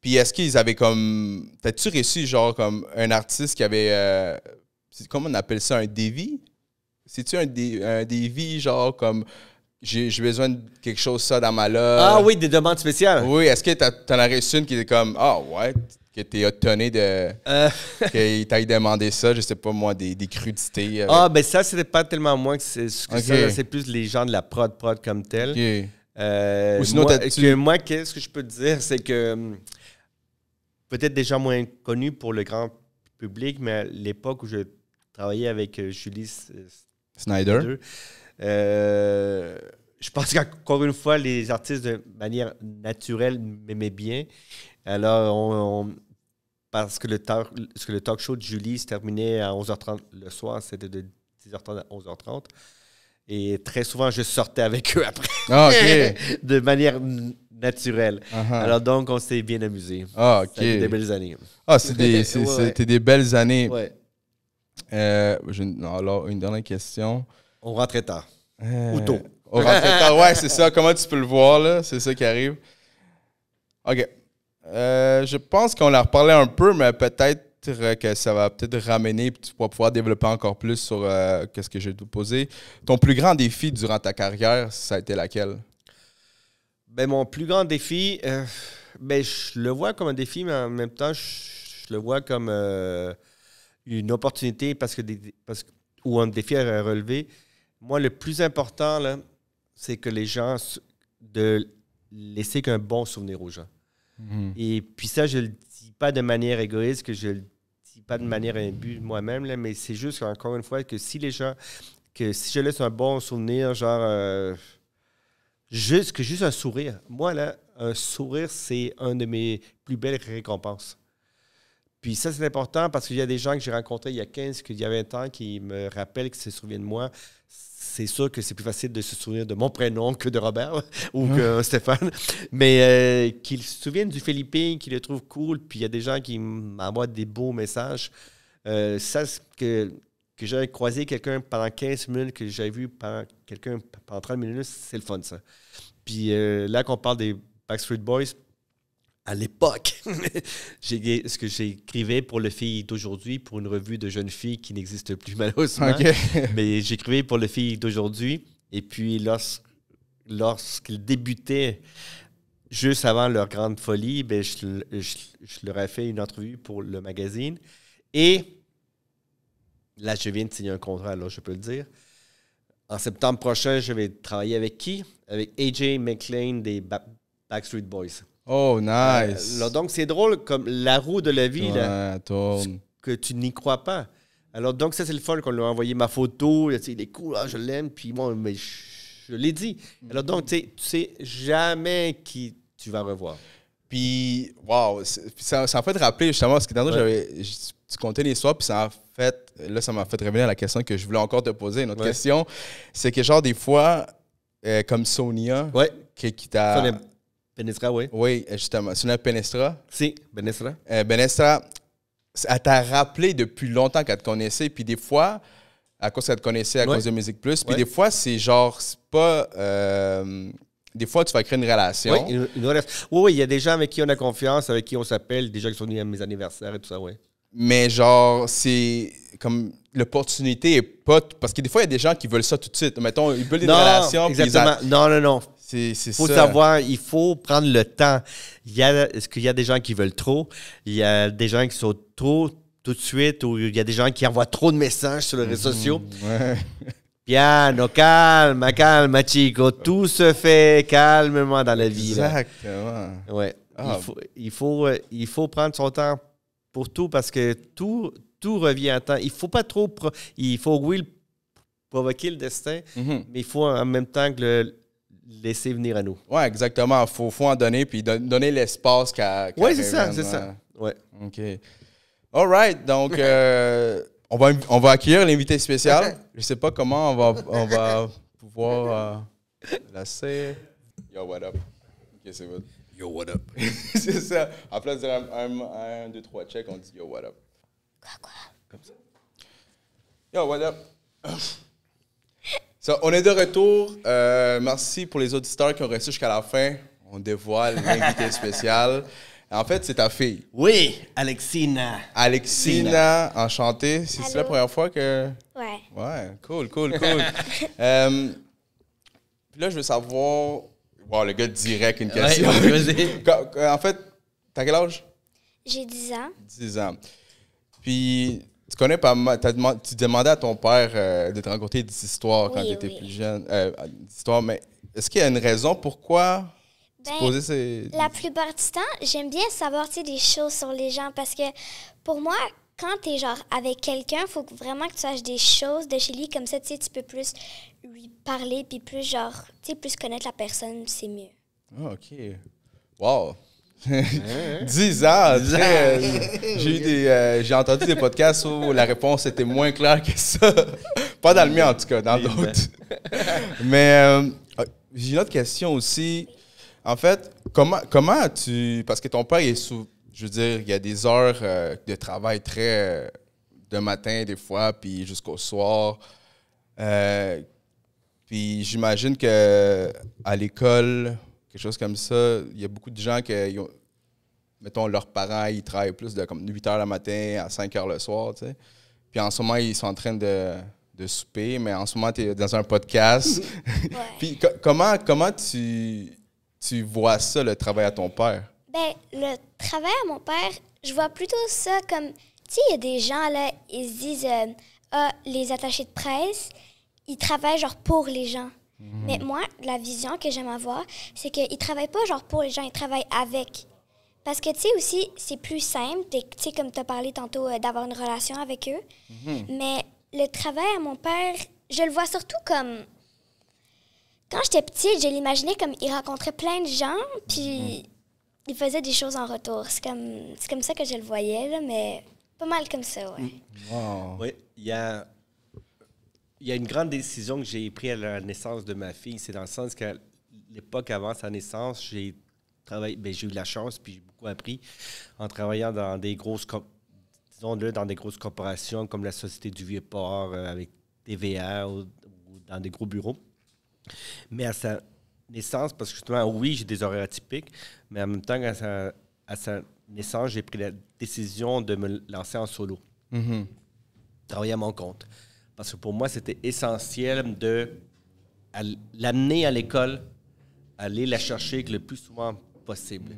Speaker 1: Puis est-ce qu'ils avaient comme... T'as-tu reçu, genre, comme un artiste qui avait... comment on appelle ça, un devis? C'est-tu un devis, genre, comme... J'ai besoin de quelque chose, ça, dans ma loge.
Speaker 2: Ah oui, des demandes spéciales.
Speaker 1: Oui, est-ce que t'en as reçu une qui était comme... Ah, ouais, que t'es étonné de... qu'il t'aille demander ça, je sais pas, moi, des crudités.
Speaker 2: Ah, ben ça, c'était pas tellement moi que c'est...
Speaker 1: Okay.
Speaker 2: Ça, c'est plus les gens de la prod comme tel.
Speaker 1: OK.
Speaker 2: Ou
Speaker 1: sinon,
Speaker 2: moi, qu'est-ce que je peux te dire, c'est que peut-être des gens moins connus pour le grand public, mais à l'époque où je travaillais avec Julie
Speaker 1: Snyder.
Speaker 2: Je pense qu'encore une fois, les artistes de manière naturelle m'aimaient bien. Alors, parce que le talk show de Julie se terminait à 11h30 le soir, c'était de 10h30 à 11h30. Et très souvent, je sortais avec eux après.
Speaker 1: Ah, OK.
Speaker 2: De manière naturelle.
Speaker 1: Uh-huh.
Speaker 2: Alors donc, on s'est bien amusé.
Speaker 1: Ah, OK.
Speaker 2: C'était des belles années.
Speaker 1: Ah, c'était des belles années.
Speaker 2: Ouais.
Speaker 1: Alors, une dernière question.
Speaker 2: On rentrait tard. Ou tôt.
Speaker 1: On rentrait tard, ouais, c'est ça. Comment tu peux le voir, là? C'est ça qui arrive. OK. Je pense qu'on a reparlé un peu, mais peut-être que ça va peut-être ramener, puis tu vas pouvoir développer encore plus sur qu'est-ce que je vais te poser. Ton plus grand défi durant ta carrière, ça a été laquelle?
Speaker 2: Ben, mon plus grand défi, je le vois comme un défi, mais en même temps, je le vois comme une opportunité ou un défi à relever. Moi, le plus important, là, c'est que les gens, de laisser qu'un bon souvenir aux gens. Mm-hmm. Et puis ça, je le dis pas de manière égoïste, que je le dis pas de manière imbue moi-même, là, mais c'est juste, encore une fois, que si je laisse un bon souvenir, genre, juste un sourire. Moi, là, un sourire, c'est une de mes plus belles récompenses. Puis ça, c'est important parce qu'il y a des gens que j'ai rencontrés il y a 15, il y a 20 ans qui me rappellent, qui se souviennent de moi. C'est sûr que c'est plus facile de se souvenir de mon prénom que de Robert ou que Stéphane, mais qu'ils se souviennent du Philippines, qu'ils le trouvent cool, puis il y a des gens qui m'envoient des beaux messages. Que j'ai croisé quelqu'un pendant 15 minutes, que j'ai vu quelqu'un pendant 30 minutes, c'est le fun, ça. Puis là, qu'on parle des Backstreet Boys, à l'époque, ce que j'écrivais pour le Filles d'aujourd'hui, pour une revue de jeunes filles qui n'existe plus malheureusement. Okay. Mais j'écrivais pour le Filles d'aujourd'hui. Et puis, lorsqu'ils débutaient, juste avant leur grande folie, ben, je leur ai fait une entrevue pour le magazine. Et là, je viens de signer un contrat, alors je peux le dire. En septembre prochain, je vais travailler avec qui? Avec AJ McLean des Backstreet Boys.
Speaker 1: Oh, nice!
Speaker 2: Donc, c'est drôle, comme la roue de la vie, là,
Speaker 1: tourne.
Speaker 2: Que tu n'y crois pas. Alors, donc, ça, c'est le fun qu'on lui a envoyé ma photo. Il est cool, je l'aime, puis moi, mais je l'ai dit. Alors, donc, tu sais jamais qui tu vas revoir.
Speaker 1: Puis, wow, ça m'a fait rappeler, justement, parce que tantôt, tu comptais l'histoire, puis ça m'a fait revenir à la question que je voulais encore te poser. Une autre question, c'est que, genre, des fois, comme Sonia, qui t'a...
Speaker 2: Benestra, oui.
Speaker 1: Oui, justement. Sonia Benestra.
Speaker 2: Si, Benestra.
Speaker 1: Benestra, elle t'a rappelé depuis longtemps qu'elle te connaissait. Puis des fois, à cause qu'elle te connaissait à
Speaker 2: Ouais.
Speaker 1: cause de Musique Plus. Puis
Speaker 2: Ouais.
Speaker 1: des fois, c'est genre, c'est pas... des fois, tu vas créer une relation.
Speaker 2: Oui, oui, il y a des gens avec qui on a confiance, avec qui on s'appelle, des gens qui sont venus à mes anniversaires et tout ça, oui.
Speaker 1: Mais genre, c'est comme l'opportunité est pas... Parce que des fois, il y a des gens qui veulent ça tout de suite. Mettons, ils veulent une relation. puis
Speaker 2: exactement. Non.
Speaker 1: C'est
Speaker 2: Il faut
Speaker 1: ça.
Speaker 2: savoir, il faut prendre le temps. Est-ce qu'il y a des gens qui veulent trop? Il y a des gens qui sont trop tout de suite, ou il y a des gens qui envoient trop de messages sur les réseaux sociaux.
Speaker 1: Ouais.
Speaker 2: Piano, calme, chico. Tout se fait calmement dans la vie. Là.
Speaker 1: Exactement.
Speaker 2: Ouais.
Speaker 1: Ah.
Speaker 2: Il faut prendre son temps pour tout parce que tout revient à temps. Il faut pas trop... il faut, oui, provoquer le destin,
Speaker 1: Mhm.
Speaker 2: mais il faut en même temps que le laisser venir à nous.
Speaker 1: Ouais, exactement. Faut en donner, puis donner l'espace qu'à
Speaker 2: Oui, c'est ça,
Speaker 1: revienne,
Speaker 2: c'est ça. Ouais.
Speaker 1: OK. All right. Donc, on va accueillir l'invité spécial. Je sais pas comment on va pouvoir lasser. Yo, what up? OK, c'est good.
Speaker 2: Yo, what up?
Speaker 1: C'est ça. En place de dire un, deux, trois, check, on dit yo, what up?
Speaker 4: Quoi?
Speaker 1: Comme ça. Yo, what up? So, on est de retour. Merci pour les auditeurs qui ont resté jusqu'à la fin. On dévoile l'invité spécial. En fait, c'est ta fille.
Speaker 2: Oui, Alexina.
Speaker 1: Alexina, enchantée. C'est
Speaker 4: Allô?
Speaker 1: la première fois que...
Speaker 4: Ouais.
Speaker 1: Ouais, cool. Puis là, je veux savoir... Wow, le gars direct, une question.
Speaker 2: Ouais, vas-y.
Speaker 1: En fait, t'as quel âge?
Speaker 4: J'ai 10 ans.
Speaker 1: 10 ans. Puis, tu connais pas mal... Tu demandais à ton père de te raconter des histoires quand
Speaker 4: Oui,
Speaker 1: tu étais
Speaker 4: oui.
Speaker 1: plus jeune. Des histoires, mais est-ce qu'il y a une raison pourquoi tu
Speaker 4: Ben,
Speaker 1: posais ces...
Speaker 4: La plupart du temps, j'aime bien savoir, tu sais, des choses sur les gens parce que pour moi, quand t'es genre avec quelqu'un, il faut vraiment que tu saches des choses de chez lui. Comme ça, tu sais, tu peux plus lui parler puis plus genre, tu sais, plus connaître la personne, c'est mieux.
Speaker 1: Ah, OK. Wow. 10 ans. J'ai entendu des podcasts où la réponse était moins claire que ça. Pas dans le mien, en tout cas, dans d'autres. Mais j'ai une autre question aussi. En fait, comment tu... Parce que ton père est je veux dire, il y a des heures de travail très... de matin, des fois, puis jusqu'au soir. Puis j'imagine que à l'école, quelque chose comme ça, il y a beaucoup de gens qui ont... Mettons, leurs parents, ils travaillent plus de comme 8 heures le matin à 5 heures le soir, tu sais. Puis en ce moment, ils sont en train de souper, mais en ce moment, tu es dans un podcast.
Speaker 4: Ouais.
Speaker 1: Puis comment tu vois ça, le travail à ton père?
Speaker 4: Ben, le travail à mon père, je vois plutôt ça comme, tu sais, il y a des gens, là, ils se disent, les attachés de presse, ils travaillent genre pour les gens. Mais moi, la vision que j'aime avoir, c'est qu'ils ne travaillent pas genre pour les gens, ils travaillent avec. Parce que, tu sais, aussi, c'est plus simple, tu sais, comme tu as parlé tantôt, d'avoir une relation avec eux. Mais le travail à mon père, je le vois surtout comme... Quand j'étais petite, je l'imaginais comme il rencontrait plein de gens, puis il faisait des choses en retour. C'est comme ça que je le voyais, là, mais pas mal comme ça, ouais.
Speaker 1: Wow.
Speaker 2: Oui, il y a une grande décision que j'ai prise à la naissance de ma fille. C'est dans le sens qu'à l'époque avant sa naissance, j'ai eu la chance, puis j'ai beaucoup appris en travaillant dans des grosses dans des grosses corporations comme la Société du Vieux-Port, avec TVA ou dans des gros bureaux. Mais à sa naissance, parce que justement, oui, j'ai des horaires atypiques, mais en même temps, à sa naissance, j'ai pris la décision de me lancer en solo, travailler à mon compte. Parce que pour moi, c'était essentiel de l'amener à l'école, aller la chercher le plus souvent possible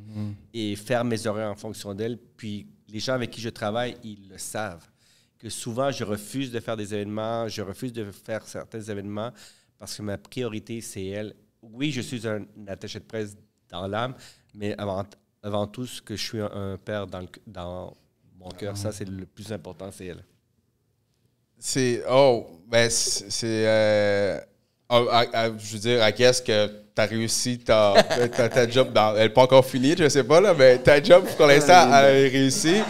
Speaker 2: et faire mes horaires en fonction d'elle. Puis les gens avec qui je travaille, ils le savent. Que souvent, je refuse de faire des événements, je refuse de faire certains événements parce que ma priorité, c'est elle. Oui, je suis un attaché de presse dans l'âme, mais avant tout, ce que je suis un père dans mon cœur, ça, c'est le plus important, c'est elle.
Speaker 1: Je veux dire, à qu'est-ce que tu as réussi ta job elle n'est pas encore finie, je sais pas, là, mais ta job, pour l'instant, a réussi.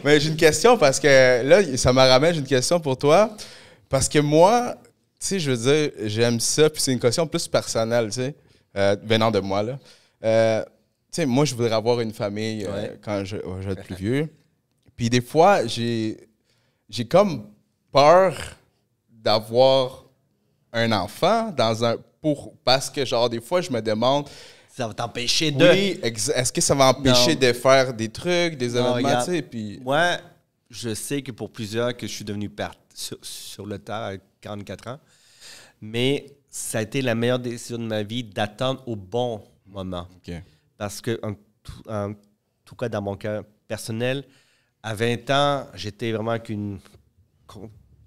Speaker 1: Mais j'ai une question parce que là, ça me ramène, j'ai une question pour toi. Parce que moi, tu sais, je veux dire, j'aime ça, puis c'est une question plus personnelle, tu sais, venant de moi, là. Tu sais, moi, je voudrais avoir une famille quand je vais être plus vieux. Puis des fois, j'ai comme peur d'avoir un enfant parce que, genre, des fois, je me demande,
Speaker 2: Ça va t'empêcher de...
Speaker 1: oui, est-ce que ça va empêcher
Speaker 2: Non.
Speaker 1: de faire des trucs, des
Speaker 2: Non,
Speaker 1: événements,
Speaker 2: regarde,
Speaker 1: tu sais, puis...
Speaker 2: Moi, je sais que pour plusieurs, que je suis devenu père sur le tard à 44 ans, mais ça a été la meilleure décision de ma vie d'attendre au bon moment.
Speaker 1: OK.
Speaker 2: Parce que, en tout cas, dans mon cas personnel, à 20 ans, j'étais vraiment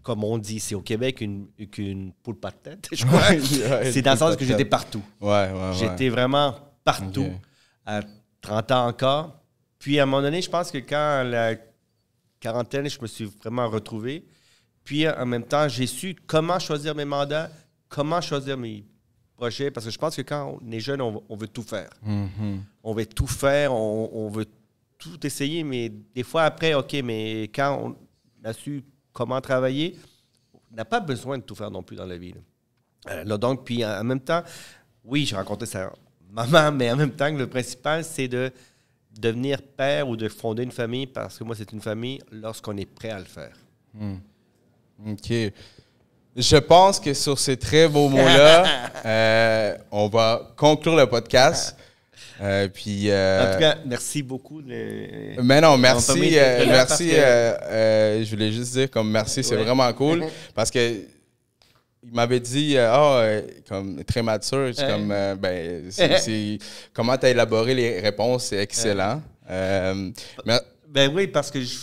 Speaker 2: comme on dit ici au Québec, qu'une poule pas de tête, je crois.
Speaker 1: Ouais,
Speaker 2: C'est dans le sens que
Speaker 1: peut-être.
Speaker 2: j'étais partout.
Speaker 1: Ouais.
Speaker 2: J'étais vraiment partout,
Speaker 1: Ok.
Speaker 2: à 30 ans encore. Puis, à un moment donné, je pense que quand la quarantaine, je me suis vraiment retrouvé. Puis, en même temps, j'ai su comment choisir mes mandats, comment choisir mes projets. Parce que je pense que quand on est jeune, on veut tout faire. On veut tout faire, on veut tout essayer. Mais des fois, après, OK, mais quand on a su comment travailler, on n'a pas besoin de tout faire non plus dans la vie. Là, donc, puis en même temps, oui, j'ai rencontré sa maman, mais en même temps, le principal, c'est de devenir père ou de fonder une famille, parce que moi, c'est une famille lorsqu'on est prêt à le faire.
Speaker 1: OK. Je pense que sur ces très beaux mots-là, on va conclure le podcast. Puis,
Speaker 2: En tout cas, merci beaucoup.
Speaker 1: mais non, merci. Merci. Je voulais juste dire comme merci, c'est vraiment cool. Parce que il m'avait dit, comme très mature, c'est comme, comment tu as élaboré les réponses, c'est excellent. Mais,
Speaker 2: Ben oui, parce que je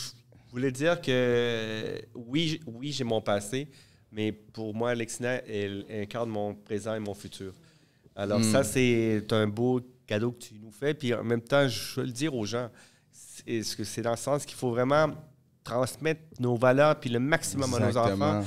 Speaker 2: voulais dire que oui, j'ai mon passé, mais pour moi, Alexina, elle incarne mon présent et mon futur. Alors ça, c'est un beau cadeau que tu nous fais. Puis en même temps, je veux le dire aux gens, c'est dans le sens qu'il faut vraiment transmettre nos valeurs puis le maximum à nos enfants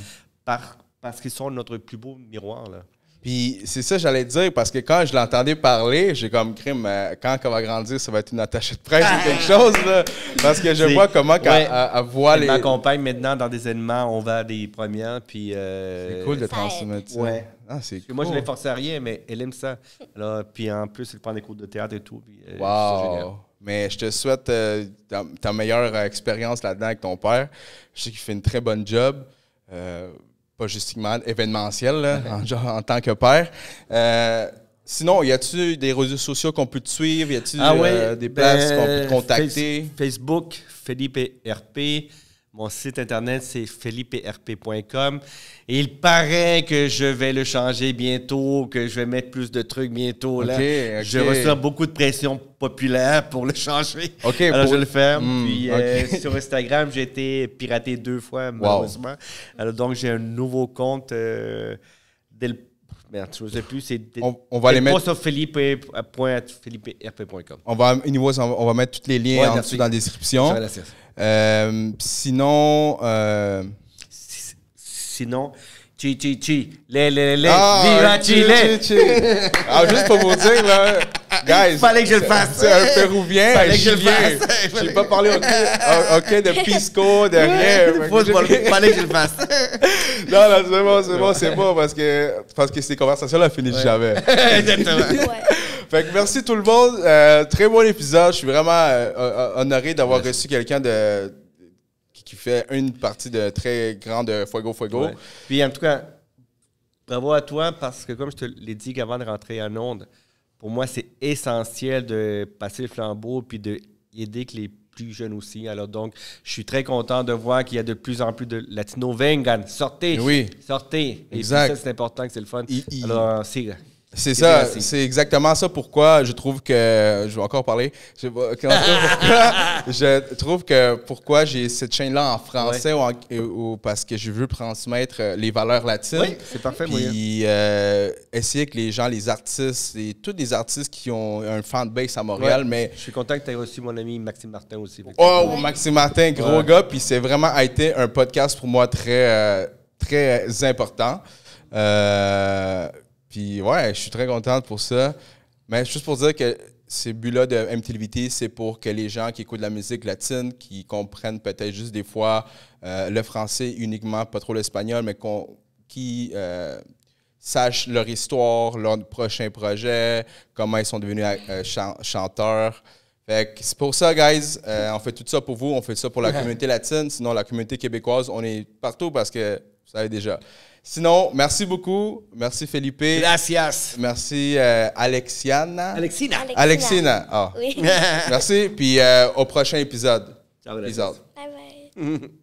Speaker 2: parce qu'ils sont notre plus beau miroir, là.
Speaker 1: Puis c'est ça, j'allais te dire, parce que quand je l'entendais parler, j'ai comme crime, quand elle va grandir, ça va être une attachée de presse ou quelque chose, là. Parce que je vois comment elle voit
Speaker 2: Elle m'accompagne maintenant dans des événements, on va à des premières, puis...
Speaker 1: C'est cool de transmettre ça.
Speaker 2: Ouais.
Speaker 1: Ah, c'est
Speaker 2: Parce que
Speaker 1: cool.
Speaker 2: moi, je ne l'ai forcé à rien, mais elle aime ça. Alors, puis en plus, elle prend des cours de théâtre et tout. Puis, c'est génial.
Speaker 1: Wow! Mais je te souhaite ta meilleure expérience là-dedans avec ton père. Je sais qu'il fait une très bonne job. Pas justement événementiel là, en tant que père. Sinon, y a-tu des réseaux sociaux qu'on peut te suivre? Y a-tu des places qu'on peut te contacter?
Speaker 2: Facebook, Felipe RP. Mon site internet, c'est feliperp.com. Et il paraît que je vais le changer bientôt, que je vais mettre plus de trucs bientôt. Là.
Speaker 1: OK.
Speaker 2: Je reçois beaucoup de pression populaire pour le changer.
Speaker 1: OK,
Speaker 2: Alors, je le fais. Puis,
Speaker 1: OK.
Speaker 2: sur Instagram, j'ai été piraté 2 fois, malheureusement. Alors, donc, j'ai un nouveau compte merde, je ne sais plus.
Speaker 1: On va les mettre
Speaker 2: sur felipe.rp.com.
Speaker 1: On va mettre tous les liens en dessous dans la description. Sinon,
Speaker 2: viva Chile!
Speaker 1: Juste pour vous dire, là, guys.
Speaker 2: Fallait que je le fasse.
Speaker 1: C'est un Péruvien,
Speaker 2: Fallait
Speaker 1: un
Speaker 2: que je le
Speaker 1: Chilien.
Speaker 2: fasse.
Speaker 1: Je n'ai pas parlé de Pisco, de rien.
Speaker 2: Fallait que je le fasse.
Speaker 1: Non, c'est bon, parce que ces conversations-là finissent jamais.
Speaker 2: Exactement.
Speaker 4: Ouais.
Speaker 1: Fait que merci tout le monde. Très bon épisode. Je suis vraiment honoré d'avoir reçu quelqu'un qui fait une partie de très grande de Fuego.
Speaker 2: Ouais. Puis en tout cas, bravo à toi parce que comme je te l'ai dit avant de rentrer en onde, pour moi, c'est essentiel de passer le flambeau puis d'aider les plus jeunes aussi. Alors donc, je suis très content de voir qu'il y a de plus en plus de Latino. Vengan, sortez!
Speaker 1: Oui.
Speaker 2: Sortez! Et
Speaker 1: Exact.
Speaker 2: puis ça, c'est important, que c'est le fun. Alors,
Speaker 1: c'est ça, c'est exactement ça pourquoi je trouve que, je vais encore parler, je trouve que pourquoi j'ai cette chaîne-là en français ou parce que je veux transmettre les valeurs latines.
Speaker 2: Oui, c'est parfait.
Speaker 1: Puis essayer que les gens, les artistes, et tous les artistes qui ont un fanbase à Montréal, mais...
Speaker 2: Je suis content que tu aies reçu mon ami Maxime Martin aussi.
Speaker 1: Maxime Martin, gros gars, puis c'est vraiment été un podcast pour moi très, très important. Puis ouais, je suis très contente pour ça. Mais juste pour dire que ces buts-là de MTLVT, c'est pour que les gens qui écoutent la musique latine, qui comprennent peut-être juste des fois le français uniquement, pas trop l'espagnol, mais qui sachent leur histoire, leur prochain projet, comment ils sont devenus chanteurs. Fait que c'est pour ça, guys. On fait tout ça pour vous. On fait ça pour la communauté latine. Sinon, la communauté québécoise, on est partout parce que vous savez déjà. Sinon, merci beaucoup. Merci, Felipe.
Speaker 2: Gracias.
Speaker 1: Merci, Alexiana.
Speaker 2: Alexina.
Speaker 1: Alexina. Ah.
Speaker 4: Oui.
Speaker 1: Merci. Puis au prochain épisode.
Speaker 2: Ciao,
Speaker 1: Peace out.
Speaker 4: Bye bye.